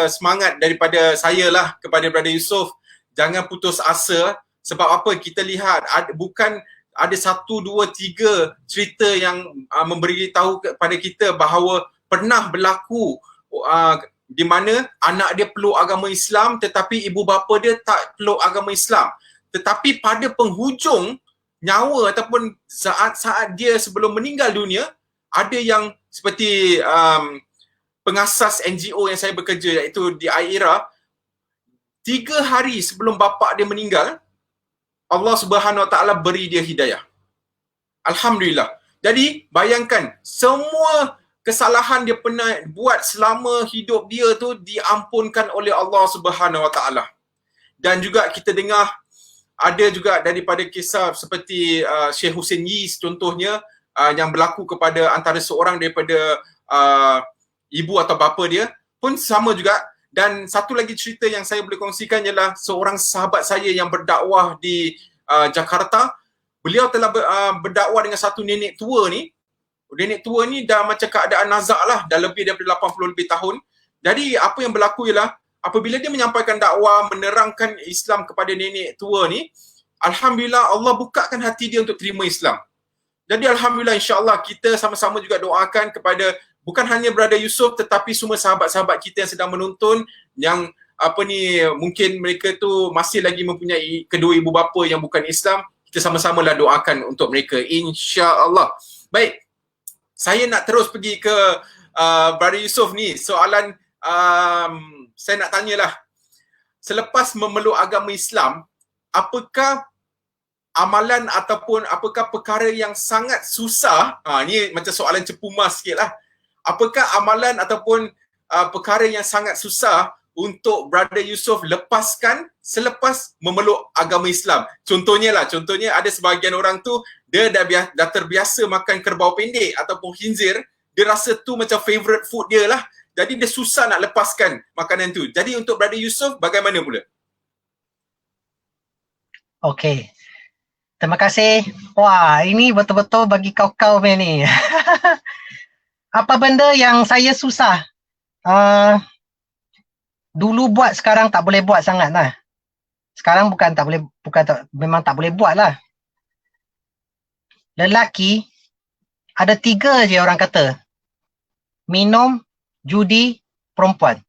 semangat daripada saya lah kepada Brother Yusof, jangan putus asa. Sebab apa? Kita lihat bukan ada 1, 2, 3 cerita yang memberitahu kepada kita bahawa pernah berlaku di mana anak dia peluk agama Islam tetapi ibu bapa dia tak peluk agama Islam. Tetapi pada penghujung nyawa ataupun saat-saat dia sebelum meninggal dunia, ada yang seperti pengasas NGO yang saya bekerja iaitu di AIRA, 3 hari sebelum bapa dia meninggal, Allah Subhanahu Wa Taala beri dia hidayah. Alhamdulillah. Jadi bayangkan, semua kesalahan dia pernah buat selama hidup dia tu diampunkan oleh Allah Subhanahu Wa Taala. Dan juga kita dengar ada juga daripada kisah seperti Syekh Hussein Yis contohnya, yang berlaku kepada antara seorang daripada ibu atau bapa dia pun sama juga. Dan satu lagi cerita yang saya boleh kongsikan ialah seorang sahabat saya yang berdakwah di Jakarta. Beliau telah berdakwah dengan satu nenek tua ni. Nenek tua ni dah macam keadaan nazak lah, dah lebih daripada 80 lebih tahun. Jadi apa yang berlaku ialah apabila dia menyampaikan dakwah, menerangkan Islam kepada nenek tua ni, alhamdulillah Allah bukakan hati dia untuk terima Islam. Jadi alhamdulillah, insya-Allah kita sama-sama juga doakan kepada bukan hanya Brother Yusof tetapi semua sahabat-sahabat kita yang sedang menonton, yang mungkin mereka tu masih lagi mempunyai kedua ibu bapa yang bukan Islam. Kita sama-samalah doakan untuk mereka, insya-Allah. Baik, saya nak terus pergi ke Brother Yusof ni. Soalan saya nak tanyalah, selepas memeluk agama Islam, apakah amalan ataupun apakah perkara yang sangat susah, ni macam soalan cepu mas sikit lah, apakah amalan ataupun perkara yang sangat susah untuk Brother Yusof lepaskan selepas memeluk agama Islam? Contohnya ada sebahagian orang tu, dia dah terbiasa makan kerbau pendek ataupun khinzir, dia rasa tu macam favourite food dia lah, jadi dia susah nak lepaskan makanan tu. Jadi untuk Brother Yusof bagaimana pula? Okey. Terima kasih. Wah, ini betul-betul bagi kau-kau ni. Apa benda yang saya susah? Dulu buat, sekarang tak boleh buat sangat lah. Sekarang memang tak boleh buat lah. Lelaki, ada 3 je orang kata. Minum, judi, perempuan.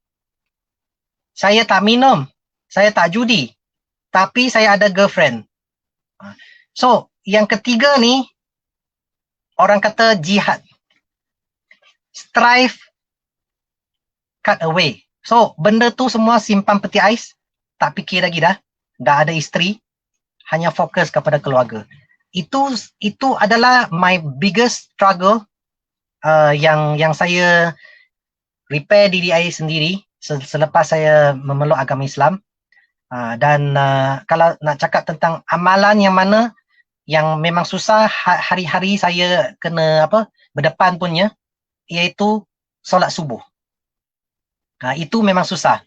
Saya tak minum, saya tak judi. Tapi saya ada girlfriend. So, yang ketiga ni, orang kata jihad. Strive, cut away. So, benda tu semua simpan peti ais, tak fikir lagi dah. Dah ada isteri, hanya fokus kepada keluarga. Itu adalah my biggest struggle yang saya repair diri saya sendiri selepas saya memeluk agama Islam. Dan kalau nak cakap tentang amalan yang mana yang memang susah, hari-hari saya kena berdepan punya, iaitu solat subuh. Itu memang susah.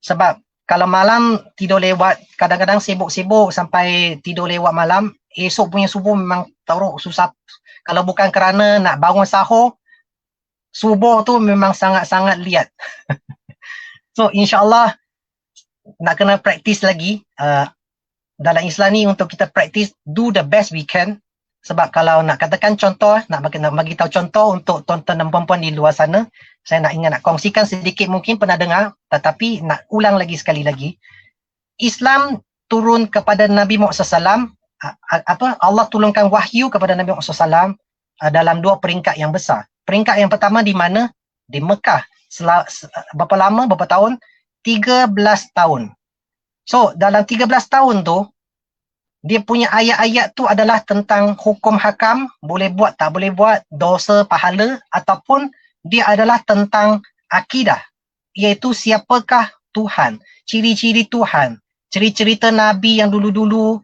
Sebab kalau malam tidur lewat, kadang-kadang sibuk-sibuk sampai tidur lewat malam, esok punya subuh memang teruk susah. Kalau bukan kerana nak bangun sahur, subuh tu memang sangat-sangat liat. So insya-Allah nak kena praktis lagi. Dalam Islam ni untuk kita praktis, do the best we can. Sebab kalau nak katakan contoh, nak bagi tahu contoh untuk tuan-tuan dan puan-puan di luar sana, saya nak kongsikan sedikit, mungkin pernah dengar, tetapi nak ulang lagi sekali lagi. Islam turun kepada Nabi Muhammad SAW, Allah turunkan wahyu kepada Nabi Muhammad SAW dalam 2 peringkat yang besar. Peringkat yang pertama di mana? Di Mekah. Berapa lama? Berapa tahun? 13 tahun. So, dalam 13 tahun tu, dia punya ayat-ayat tu adalah tentang hukum hakam, boleh buat, tak boleh buat, dosa, pahala, ataupun dia adalah tentang akidah, iaitu siapakah Tuhan, ciri-ciri Tuhan, cerita-cerita Nabi yang dulu-dulu,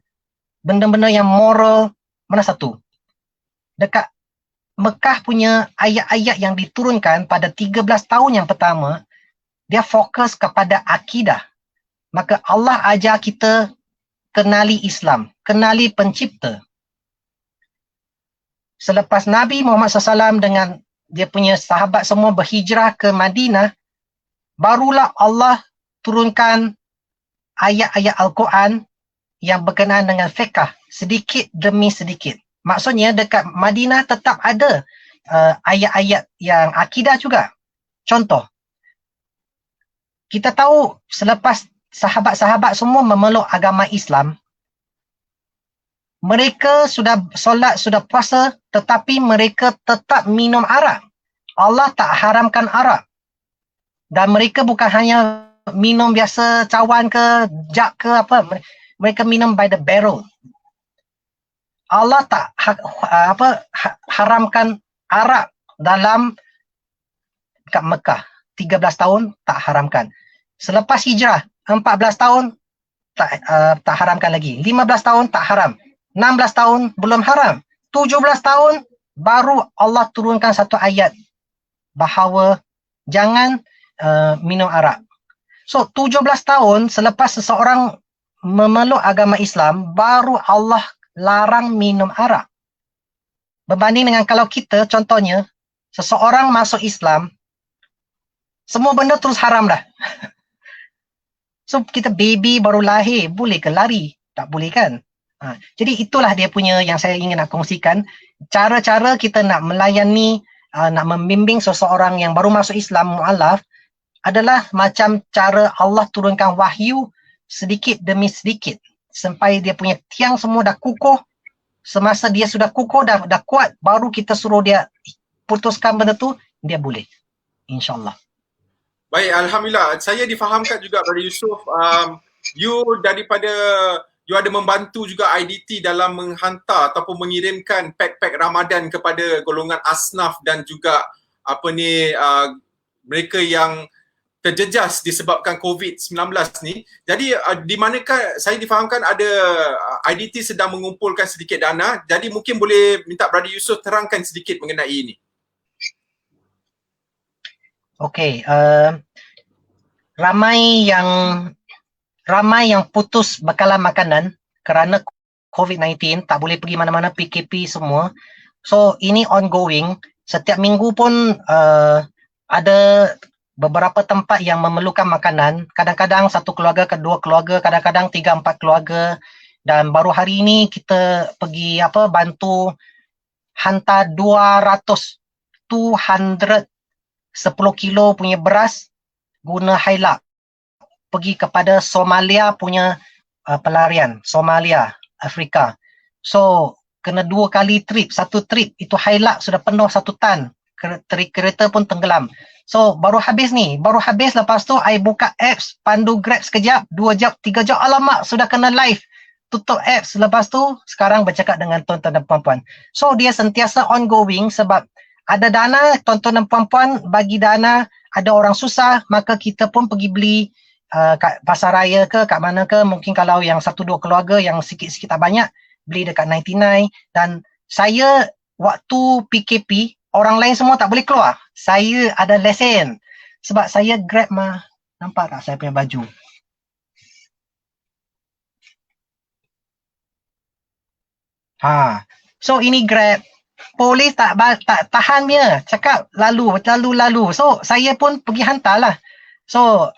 benda-benda yang moral, mana satu? Dekat Mekah punya ayat-ayat yang diturunkan pada 13 tahun yang pertama, dia fokus kepada akidah. Maka Allah ajar kita kenali Islam, kenali pencipta. Selepas Nabi Muhammad SAW dengan dia punya sahabat semua berhijrah ke Madinah, barulah Allah turunkan ayat-ayat Al-Quran yang berkenaan dengan fiqh, sedikit demi sedikit. Maksudnya dekat Madinah tetap ada ayat-ayat yang akidah juga. Contoh, kita tahu selepas sahabat-sahabat semua memeluk agama Islam, mereka sudah solat, sudah puasa, tetapi mereka tetap minum arak. Allah tak haramkan arak. Dan mereka bukan hanya minum biasa cawan ke, jak ke apa. Mereka minum by the barrel. Allah tak haramkan arak dalam kat Mekah. 13 tahun tak haramkan. Selepas hijrah, 14 tahun tak haramkan lagi. 15 tahun tak haram. 16 tahun belum haram. 17 tahun baru Allah turunkan satu ayat bahawa jangan minum arak. So 17 tahun selepas seseorang memeluk agama Islam, baru Allah larang minum arak. Berbanding dengan kalau kita, contohnya, seseorang masuk Islam, semua benda terus haram dah. So kita baby baru lahir, boleh ke lari? Tak boleh kan? Jadi itulah dia punya yang saya ingin nak kongsikan. Cara-cara kita nak melayani, nak membimbing seseorang yang baru masuk Islam mu'alaf adalah macam cara Allah turunkan wahyu sedikit demi sedikit sampai dia punya tiang semua dah kukuh. Semasa dia sudah kukuh, dah kuat, baru kita suruh dia putuskan benda tu, dia boleh. InsyaAllah. Baik, Alhamdulillah. Saya difahamkan juga Brother Yusof, you ada membantu juga IDT dalam menghantar ataupun mengirimkan pack-pack Ramadan kepada golongan asnaf dan juga mereka yang terjejas disebabkan COVID-19 ni. Jadi di manakah saya difahamkan ada IDT sedang mengumpulkan sedikit dana. Jadi mungkin boleh minta Brother Yusof terangkan sedikit mengenai ini. Okey, ramai yang putus bekalan makanan kerana COVID-19, tak boleh pergi mana-mana, PKP semua. So ini ongoing. Setiap minggu pun ada beberapa tempat yang memerlukan makanan. Kadang-kadang satu keluarga, kedua keluarga, kadang-kadang 3-4 keluarga. Dan baru hari ini kita pergi bantu hantar 200 10 kilo punya beras guna Hilak pergi kepada Somalia punya pelarian, Somalia, Afrika. So kena 2 kali trip, satu trip itu Hilak sudah penuh 1 tan, kereta pun tenggelam. So baru habis, lepas tu I buka apps, pandu Grab sekejap, 2 jam, 3 jam, alamak sudah kena live, tutup apps. Lepas tu sekarang bercakap dengan tuan-tuan dan puan-puan. So dia sentiasa ongoing sebab ada dana, tuan-tuan dan puan-puan bagi dana, ada orang susah, maka kita pun pergi beli kat pasar raya ke, kat mana ke, mungkin kalau yang 1-2 keluarga yang sikit-sikit tak banyak, beli dekat 99. Dan saya waktu PKP, orang lain semua tak boleh keluar. Saya ada lesen sebab saya Grab mah. Nampak tak saya punya baju? So ini Grab. Polis tak tahan dia, cakap lalu. So saya pun pergi hantar lah. So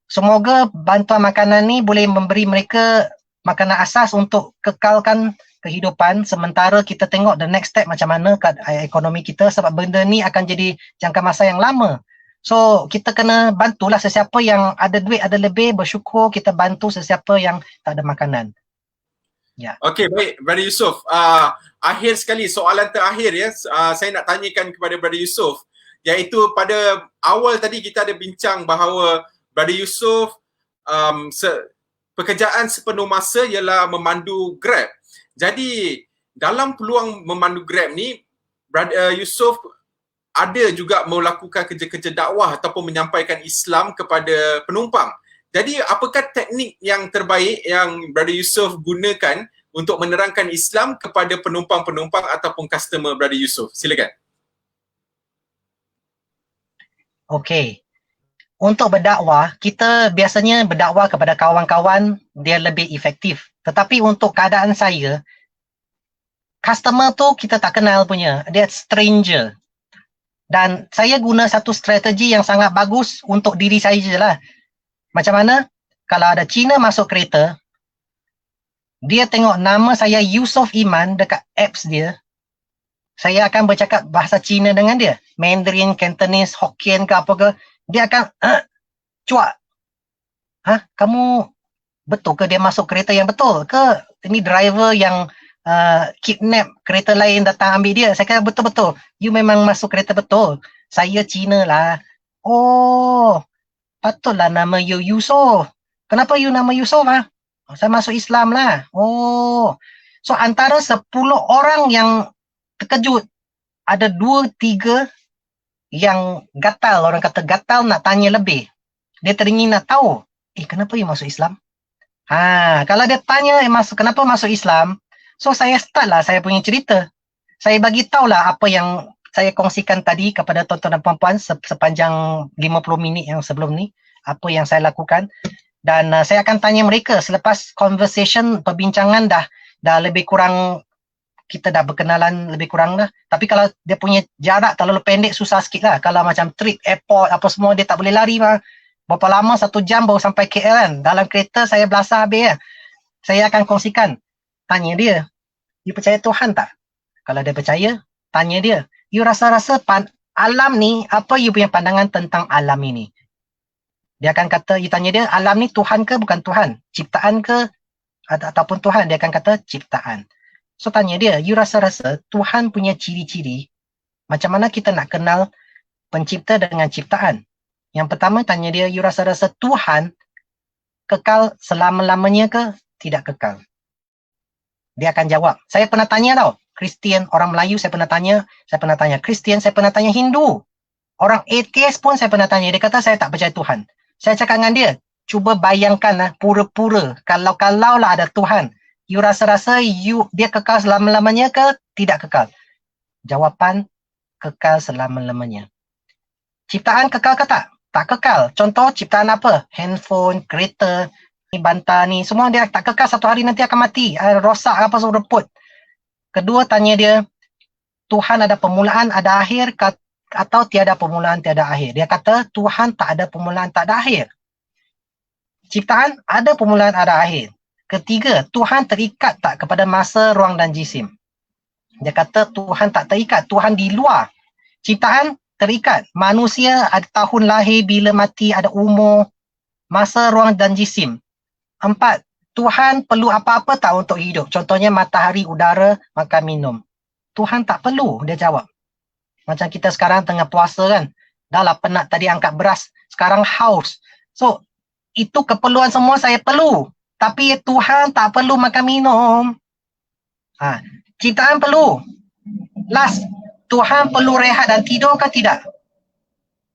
semoga bantuan makanan ni boleh memberi mereka makanan asas untuk kekalkan kehidupan, sementara kita tengok the next step macam mana ekonomi kita, sebab benda ni akan jadi jangka masa yang lama. So kita kena bantulah sesiapa yang ada duit, ada lebih, bersyukur kita bantu sesiapa yang tak ada makanan. Ya. Okey, baik Brother Yusof. Akhir sekali, soalan terakhir ya, saya nak tanyakan kepada Brother Yusof, iaitu pada awal tadi kita ada bincang bahawa Brother Yusof pekerjaan sepenuh masa ialah memandu Grab. Jadi dalam peluang memandu Grab ni, Brother Yusof ada juga melakukan kerja-kerja dakwah ataupun menyampaikan Islam kepada penumpang. Jadi apakah teknik yang terbaik yang Brother Yusof gunakan untuk menerangkan Islam kepada penumpang-penumpang ataupun customer Brother Yusof? Silakan. Okey. Untuk berdakwah, kita biasanya berdakwah kepada kawan-kawan, dia lebih efektif. Tetapi untuk keadaan saya, customer tu kita tak kenal punya, dia stranger. Dan saya guna satu strategi yang sangat bagus untuk diri saya je lah. Macam mana? Kalau ada Cina masuk kereta, dia tengok nama saya Yusof Iman dekat apps dia, saya akan bercakap bahasa Cina dengan dia. Mandarin, Cantonese, Hokkien ke apa ke. Dia akan cuak. Kamu betul ke dia masuk kereta yang betul? Ke ini driver yang kidnap kereta lain datang ambil dia? Saya kata betul-betul. You memang masuk kereta betul. Saya Cina lah. Oh, patutlah nama you Yusof. Kenapa you nama Yusof? Saya masuk Islam lah. Oh. So antara 10 orang yang terkejut, ada 2-3 yang gatal, orang kata gatal nak tanya lebih. Dia teringin nak tahu, kenapa you masuk Islam? Kalau dia tanya kenapa masuk Islam, so saya start lah saya punya cerita. Saya bagi tahulah apa yang saya kongsikan tadi kepada tuan-tuan dan puan-puan sepanjang 50 minit yang sebelum ni, apa yang saya lakukan. Dan saya akan tanya mereka selepas conversation, perbincangan dah lebih kurang, kita dah berkenalan lebih kurang dah. Tapi kalau dia punya jarak terlalu pendek, susah sikit lah. Kalau macam trip, airport, apa semua, dia tak boleh lari lah. berapa lama 1 jam baru sampai KL kan. Dalam kereta saya belasah habis ya. Saya akan kongsikan. Tanya dia, you percaya Tuhan tak? Kalau dia percaya, tanya dia, you rasa-rasa alam ni, apa you punya pandangan tentang alam ini? Dia akan kata, you tanya dia, alam ni Tuhan ke bukan Tuhan? Ciptaan ke ataupun Tuhan? Dia akan kata ciptaan. So tanya dia, you rasa-rasa Tuhan punya ciri-ciri, macam mana kita nak kenal pencipta dengan ciptaan? Yang pertama tanya dia, you rasa-rasa Tuhan kekal selama-lamanya ke tidak kekal? Dia akan jawab. Saya pernah tanya tau, Kristian, orang Melayu saya pernah tanya Kristian, saya pernah tanya Hindu. Orang atheist pun saya pernah tanya, dia kata saya tak percaya Tuhan. Saya cakap dengan dia, cuba bayangkan lah, pura-pura, kalau lah ada Tuhan, you rasa-rasa dia kekal selama-lamanya ke tidak kekal? Jawapan, kekal selama-lamanya. Ciptaan kekal ke tak? Tak kekal. Contoh ciptaan apa? Handphone, kereta, bantal ni, semua dia tak kekal, satu hari nanti akan mati, rosak apa semua reput. Kedua tanya dia, Tuhan ada permulaan, ada akhir atau tiada permulaan, tiada akhir? Dia kata Tuhan tak ada permulaan, tak ada akhir. Ciptaan ada permulaan, ada akhir. Ketiga, Tuhan terikat tak kepada masa, ruang dan jisim? Dia kata Tuhan tak terikat, Tuhan di luar. Ciptaan terikat. Manusia ada tahun lahir, bila mati, ada umur, masa, ruang dan jisim. 4, Tuhan perlu apa-apa tak untuk hidup? Contohnya matahari, udara, makan, minum. Tuhan tak perlu, dia jawab. Macam kita sekarang tengah puasa kan. Dah lah penat tadi angkat beras, sekarang haus. So, itu keperluan semua saya perlu. Tapi Tuhan tak perlu makan, minum. Ciptaan perlu. Last, Tuhan perlu rehat dan tidur ke tidak?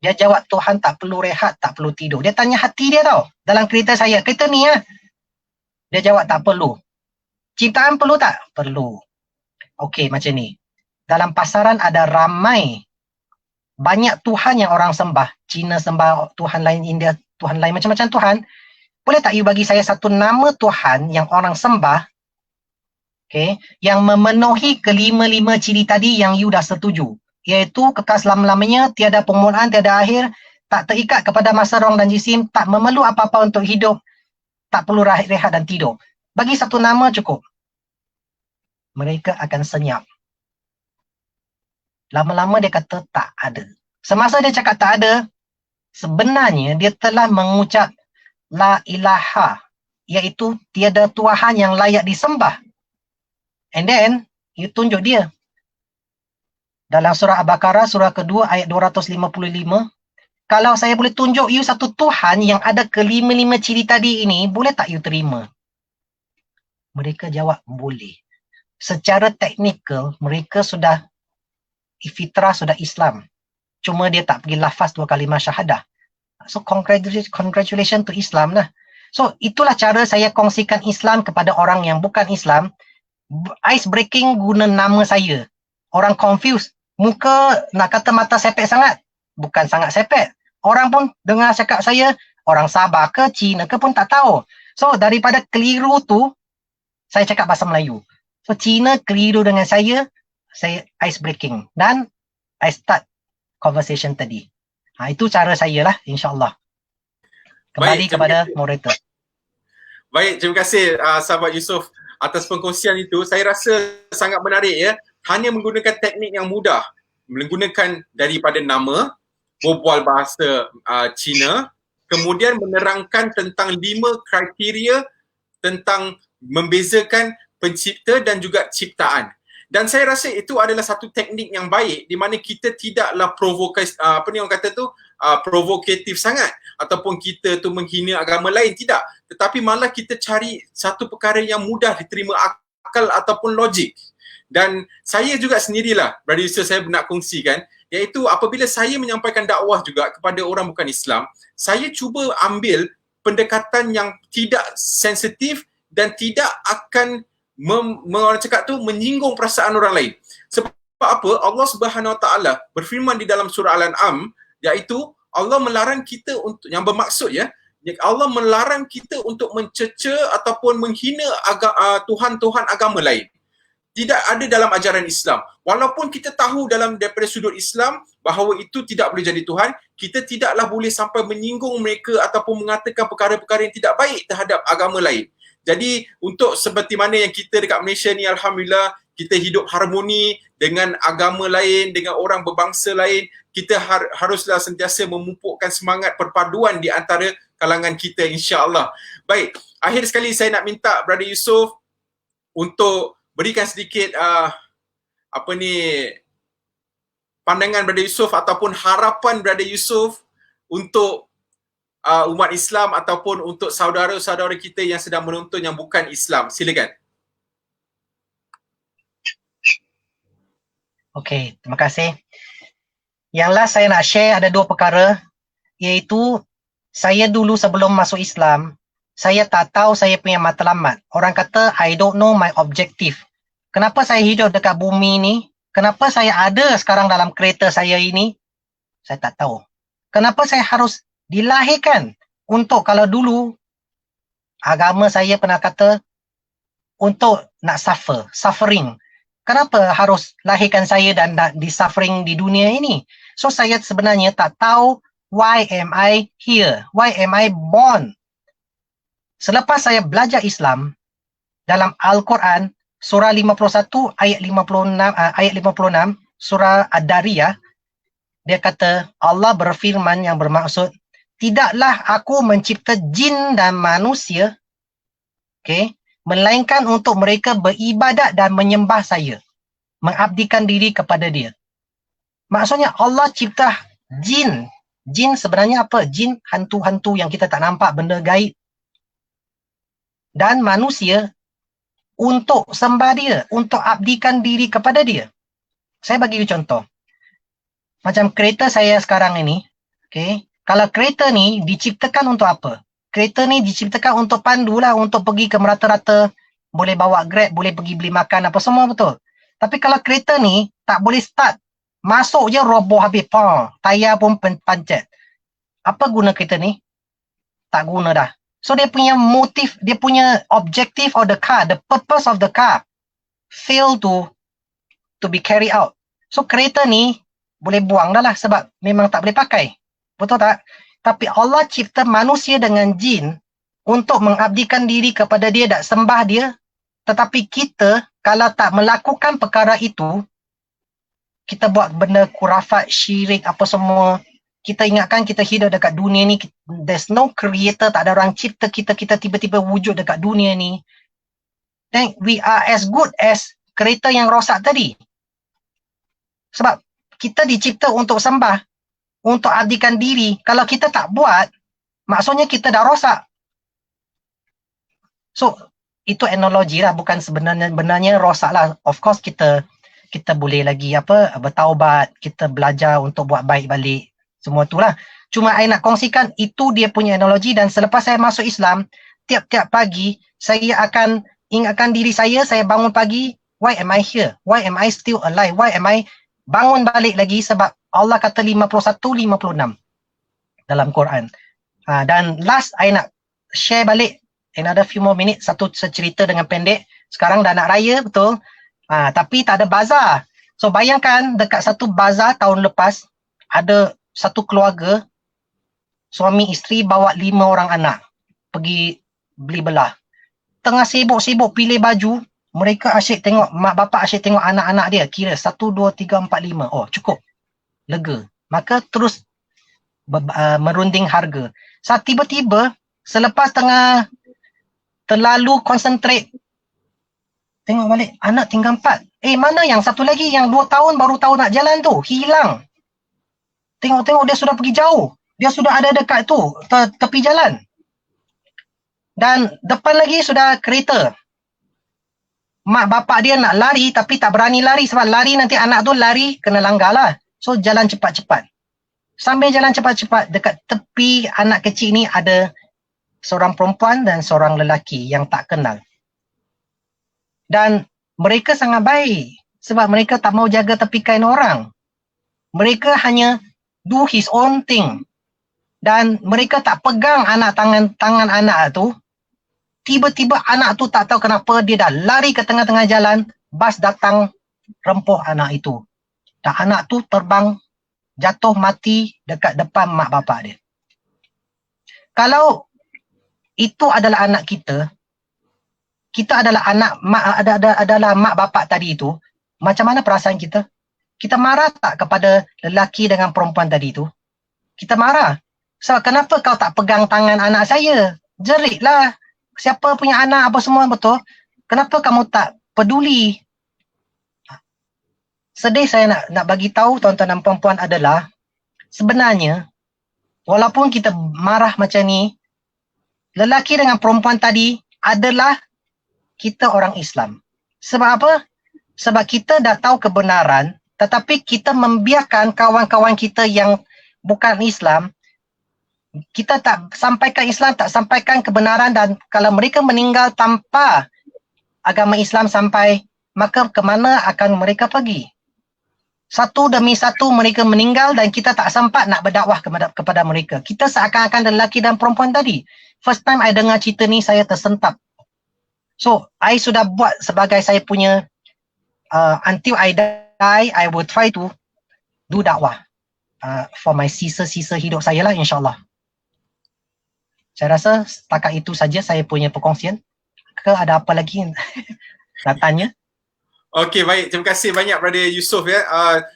Dia jawab Tuhan tak perlu rehat, tak perlu tidur. Dia tanya hati dia tau. Dalam kereta saya, kereta ni ya. Dia jawab tak perlu. Ciptaan perlu tak? Perlu. Okey, macam ni. Dalam pasaran ada ramai, banyak Tuhan yang orang sembah. Cina sembah Tuhan lain, India Tuhan lain, macam-macam Tuhan. Boleh tak you bagi saya satu nama Tuhan yang orang sembah, okay, yang memenuhi kelima-lima ciri tadi yang you dah setuju? Iaitu kekal selama-lamanya, tiada permulaan, tiada akhir, tak terikat kepada masa, ruang dan jisim, tak memerlu apa-apa untuk hidup, tak perlu rehat dan tidur. Bagi satu nama cukup. Mereka akan senyap. Lama-lama dia kata tak ada. Semasa dia cakap tak ada, sebenarnya dia telah mengucap la ilaha, iaitu tiada Tuhan yang layak disembah. And then, you tunjuk dia. Dalam surah Al-Baqarah, surah kedua, ayat 255, kalau saya boleh tunjuk you satu Tuhan yang ada kelima-lima ciri tadi ini, boleh tak you terima? Mereka jawab, boleh. Secara teknikal, mereka sudah fitrah, sudah Islam. Cuma dia tak pergi lafaz 2 kalimah syahadah. So, congratulations to Islam lah. So, itulah cara saya kongsikan Islam kepada orang yang bukan Islam. Ice breaking guna nama saya. Orang confused. Muka nak kata mata sepet sangat. Bukan sangat sepet. Orang pun dengar cakap saya, orang Sabah ke Cina ke pun tak tahu. So, daripada keliru tu, saya cakap bahasa Melayu. So, Cina keliru dengan saya ice breaking. Dan I start conversation tadi. Itu cara saya lah, insyaAllah. Kembali kepada moderator. Baik, terima kasih sahabat Yusof atas pengkongsian itu. Saya rasa sangat menarik ya. Hanya menggunakan teknik yang mudah. Menggunakan daripada nama, berbual bahasa Cina, kemudian menerangkan tentang 5 kriteria tentang membezakan pencipta dan juga ciptaan. Dan saya rasa itu adalah satu teknik yang baik di mana kita tidaklah provokatif sangat ataupun kita tu menghina agama lain, tidak. Tetapi malah kita cari satu perkara yang mudah diterima akal ataupun logik. Dan saya juga sendirilah, Brother Yusuf, saya nak kongsikan, iaitu apabila saya menyampaikan dakwah juga kepada orang bukan Islam, saya cuba ambil pendekatan yang tidak sensitif dan tidak akan orang cakap tu menyinggung perasaan orang lain. Sebab apa? Allah Subhanahu Wa Taala berfirman di dalam surah Al-An'am, iaitu Allah melarang kita untuk, yang bermaksud ya, Allah melarang kita untuk mencerca ataupun menghina Tuhan-Tuhan agama lain. tidak ada dalam ajaran Islam. Walaupun kita tahu daripada sudut Islam bahawa itu tidak boleh jadi Tuhan, kita tidaklah boleh sampai menyinggung mereka ataupun mengatakan perkara-perkara yang tidak baik terhadap agama lain. Jadi untuk seperti mana yang kita dekat Malaysia ni, alhamdulillah, kita hidup harmoni dengan agama lain, dengan orang berbangsa lain, kita haruslah sentiasa memupukkan semangat perpaduan di antara kalangan kita, insya-Allah. Baik, akhir sekali saya nak minta Brother Yusof untuk berikan sedikit pandangan Brother Yusof ataupun harapan Brother Yusof untuk umat Islam ataupun untuk saudara-saudara kita yang sedang menonton yang bukan Islam. Silakan. Okey, terima kasih. Yang last saya nak share ada dua perkara, iaitu saya dulu sebelum masuk Islam, saya tak tahu saya punya matlamat. Orang kata I don't know my objective. Kenapa saya hidup dekat bumi ni? Kenapa saya ada sekarang dalam kereta saya ini? Saya tak tahu. Kenapa saya harus dilahirkan untuk, kalau dulu agama saya pernah kata untuk nak suffering. Kenapa harus lahirkan saya dan di suffering di dunia ini? So saya sebenarnya tak tahu why am I here? Why am I born? Selepas saya belajar Islam dalam Al-Quran surah 51 ayat 56 surah Ad-Dariyah, dia kata Allah berfirman yang bermaksud, tidaklah aku mencipta jin dan manusia, melainkan untuk mereka beribadat dan menyembah saya, mengabdikan diri kepada dia. Maksudnya Allah cipta jin. Jin sebenarnya apa? Jin hantu-hantu yang kita tak nampak, benda gaib. Dan manusia untuk sembah dia, untuk abdikan diri kepada dia. Saya bagi contoh. Macam kereta saya sekarang ini, kalau kereta ni diciptakan untuk apa? Kereta ni diciptakan untuk pandu lah, untuk pergi ke merata-rata, boleh bawa Grab, boleh pergi beli makan, apa semua betul. Tapi kalau kereta ni tak boleh start, masuk je roboh habis, tayar pun pancet. Apa guna kereta ni? Tak guna dah. So dia punya motif, dia punya objective of the car, the purpose of the car fail to be carried out. So kereta ni boleh buang dah lah sebab memang tak boleh pakai. Betul tak? Tapi Allah cipta manusia dengan jin untuk mengabdikan diri kepada dia dan sembah dia. Tetapi kita kalau tak melakukan perkara itu, kita buat benda kurafat, syirik, apa semua. Kita ingatkan kita hidup dekat dunia ni, there's no creator, tak ada orang cipta kita tiba-tiba wujud dekat dunia ni. Then we are as good as kereta yang rosak tadi. Sebab kita dicipta untuk sembah, untuk abdikan diri. Kalau kita tak buat, maksudnya kita dah rosak. So, itu analogi lah, bukan sebenarnya rosak lah. Of course kita boleh lagi bertaubat, kita belajar untuk buat baik balik. Semua itulah. Cuma saya nak kongsikan itu dia punya analogi, dan selepas saya masuk Islam, tiap-tiap pagi saya akan ingatkan diri saya bangun pagi, why am I here? Why am I still alive? Why am I bangun balik lagi? Sebab Allah kata 51-56 dalam Quran. Dan last saya nak share balik another few more minutes, satu cerita dengan pendek. Sekarang dah nak raya, betul? Tapi tak ada bazar. So bayangkan dekat satu bazar tahun lepas, ada satu keluarga, suami isteri bawa 5 orang anak pergi beli belah. Tengah sibuk-sibuk pilih baju, mereka asyik tengok, mak bapak asyik tengok anak-anak dia, kira 1, 2, 3, 4, 5. Oh cukup, lega. Maka terus merunding harga. Saat tiba-tiba selepas tengah terlalu concentrate, tengok balik, anak tinggal 4. Mana yang satu lagi yang 2 tahun baru tahu nak jalan tu, hilang. Tengok-tengok dia sudah pergi jauh. Dia sudah ada dekat tu, tepi jalan. Dan depan lagi sudah kereta. Mak bapak dia nak lari tapi tak berani lari, sebab lari nanti anak tu lari kena langgar lah. So jalan cepat-cepat. Sambil jalan cepat-cepat, dekat tepi anak kecil ni ada seorang perempuan dan seorang lelaki yang tak kenal. Dan mereka sangat baik sebab mereka tak mau jaga tepikan orang. Mereka hanya do his own thing. Dan mereka tak pegang tangan anak tu. Tiba-tiba anak tu tak tahu kenapa dia dah lari ke tengah-tengah jalan, bas datang rempuh anak itu. Dan anak tu terbang, jatuh mati dekat depan mak bapak dia. Kalau itu adalah anak kita adalah anak adalah mak bapak tadi itu, macam mana perasaan kita? Kita marah tak kepada lelaki dengan perempuan tadi itu? Kita marah. So, kenapa kau tak pegang tangan anak saya? Jeritlah. Siapa punya anak apa semua, betul? Kenapa kamu tak peduli? Sedih saya nak bagi tahu tuan-tuan dan puan-puan adalah sebenarnya walaupun kita marah macam ni, lelaki dengan perempuan tadi adalah kita orang Islam. Sebab apa? Sebab kita dah tahu kebenaran, tetapi kita membiarkan kawan-kawan kita yang bukan Islam, kita tak sampaikan Islam, tak sampaikan kebenaran, dan kalau mereka meninggal tanpa agama Islam sampai, maka ke mana akan mereka pergi? Satu demi satu mereka meninggal dan kita tak sempat nak berdakwah kepada mereka. Kita seakan-akan lelaki dan perempuan tadi. First time I dengar cerita ni, saya tersentap. So, I sudah buat sebagai saya punya until I die, I will try to do dakwah for my sisa-sisa hidup saya lah, insyaAllah. Saya rasa setakat itu saja saya punya perkongsian. Ke ada apa lagi nak tanya? Okey, baik. Terima kasih banyak Brother Yusof ya.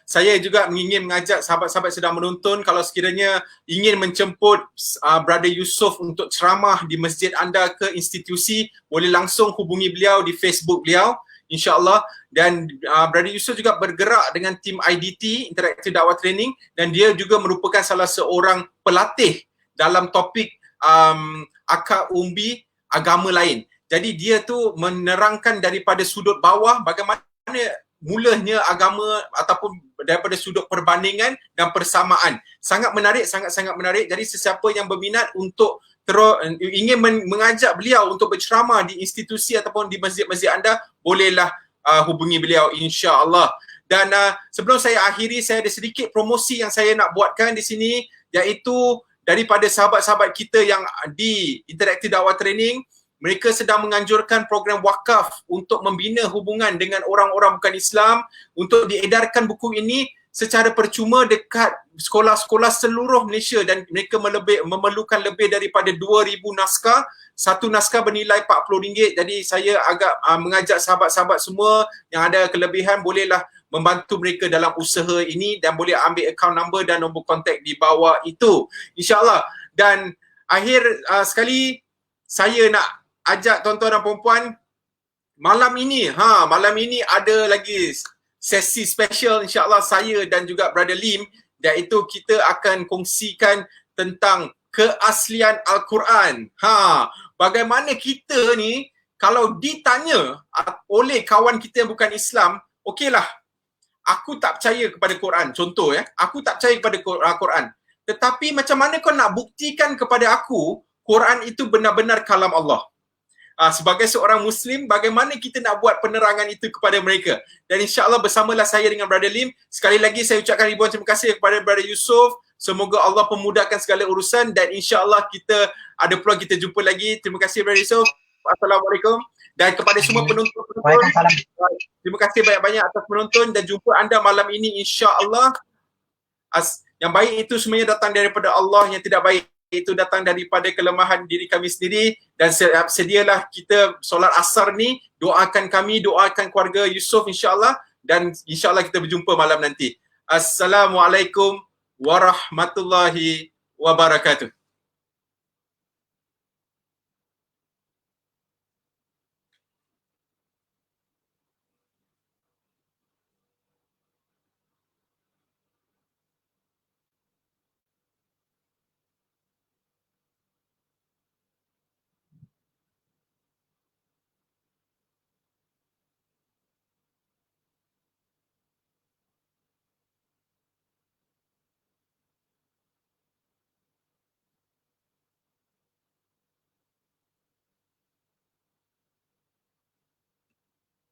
Saya juga ingin mengajak sahabat-sahabat sedang menonton, kalau sekiranya ingin menjemput Brother Yusof untuk ceramah di masjid anda ke institusi, boleh langsung hubungi beliau di Facebook beliau, insya-Allah. Dan Brother Yusof juga bergerak dengan tim IDT, Interactive Dakwah Training, dan dia juga merupakan salah seorang pelatih dalam topik akar umbi agama lain. Jadi dia tu menerangkan daripada sudut bawah bagaimana mulanya agama ataupun daripada sudut perbandingan dan persamaan. Sangat menarik, sangat-sangat menarik. Jadi sesiapa yang berminat untuk ingin mengajak beliau untuk berceramah di institusi ataupun di masjid-masjid anda, bolehlah hubungi beliau, insya-Allah. Dan sebelum saya akhiri, saya ada sedikit promosi yang saya nak buatkan di sini, iaitu daripada sahabat-sahabat kita yang di Interactive Dakwah Training. Mereka sedang menganjurkan program wakaf untuk membina hubungan dengan orang-orang bukan Islam, untuk diedarkan buku ini secara percuma dekat sekolah-sekolah seluruh Malaysia, dan mereka memerlukan lebih daripada 2,000 naskah. Satu naskah bernilai RM40. Jadi saya agak mengajak sahabat-sahabat semua yang ada kelebihan, bolehlah membantu mereka dalam usaha ini, dan boleh ambil account number dan nombor kontak di bawah itu, insya-Allah. Dan akhir sekali, saya nak ajak tuan-tuan dan puan-puan, malam ini ada lagi sesi special, insya-Allah, saya dan juga Brother Lim, iaitu kita akan kongsikan tentang keaslian Al-Quran. Bagaimana kita ni kalau ditanya oleh kawan kita yang bukan Islam, okeylah, aku tak percaya kepada Quran, contoh aku tak percaya kepada Quran. Tetapi macam mana kau nak buktikan kepada aku Quran itu benar-benar kalam Allah? Sebagai seorang Muslim, bagaimana kita nak buat penerangan itu kepada mereka? Dan insya-Allah bersamalah saya dengan Brother Lim. Sekali lagi saya ucapkan ribuan terima kasih kepada Brother Yusof. Semoga Allah pemudahkan segala urusan, dan insya-Allah kita ada peluang kita jumpa lagi. Terima kasih Brother Yusof. Assalamualaikum. Dan kepada semua penonton, terima kasih banyak-banyak atas penonton, dan jumpa anda malam ini, insya-Allah. Yang baik itu semuanya datang daripada Allah, yang tidak baik itu datang daripada kelemahan diri kami sendiri. Dan sedialah kita solat asar ni, doakan kami, doakan keluarga Yusof, insya-Allah, dan insya-Allah kita berjumpa malam nanti. Assalamualaikum warahmatullahi wabarakatuh.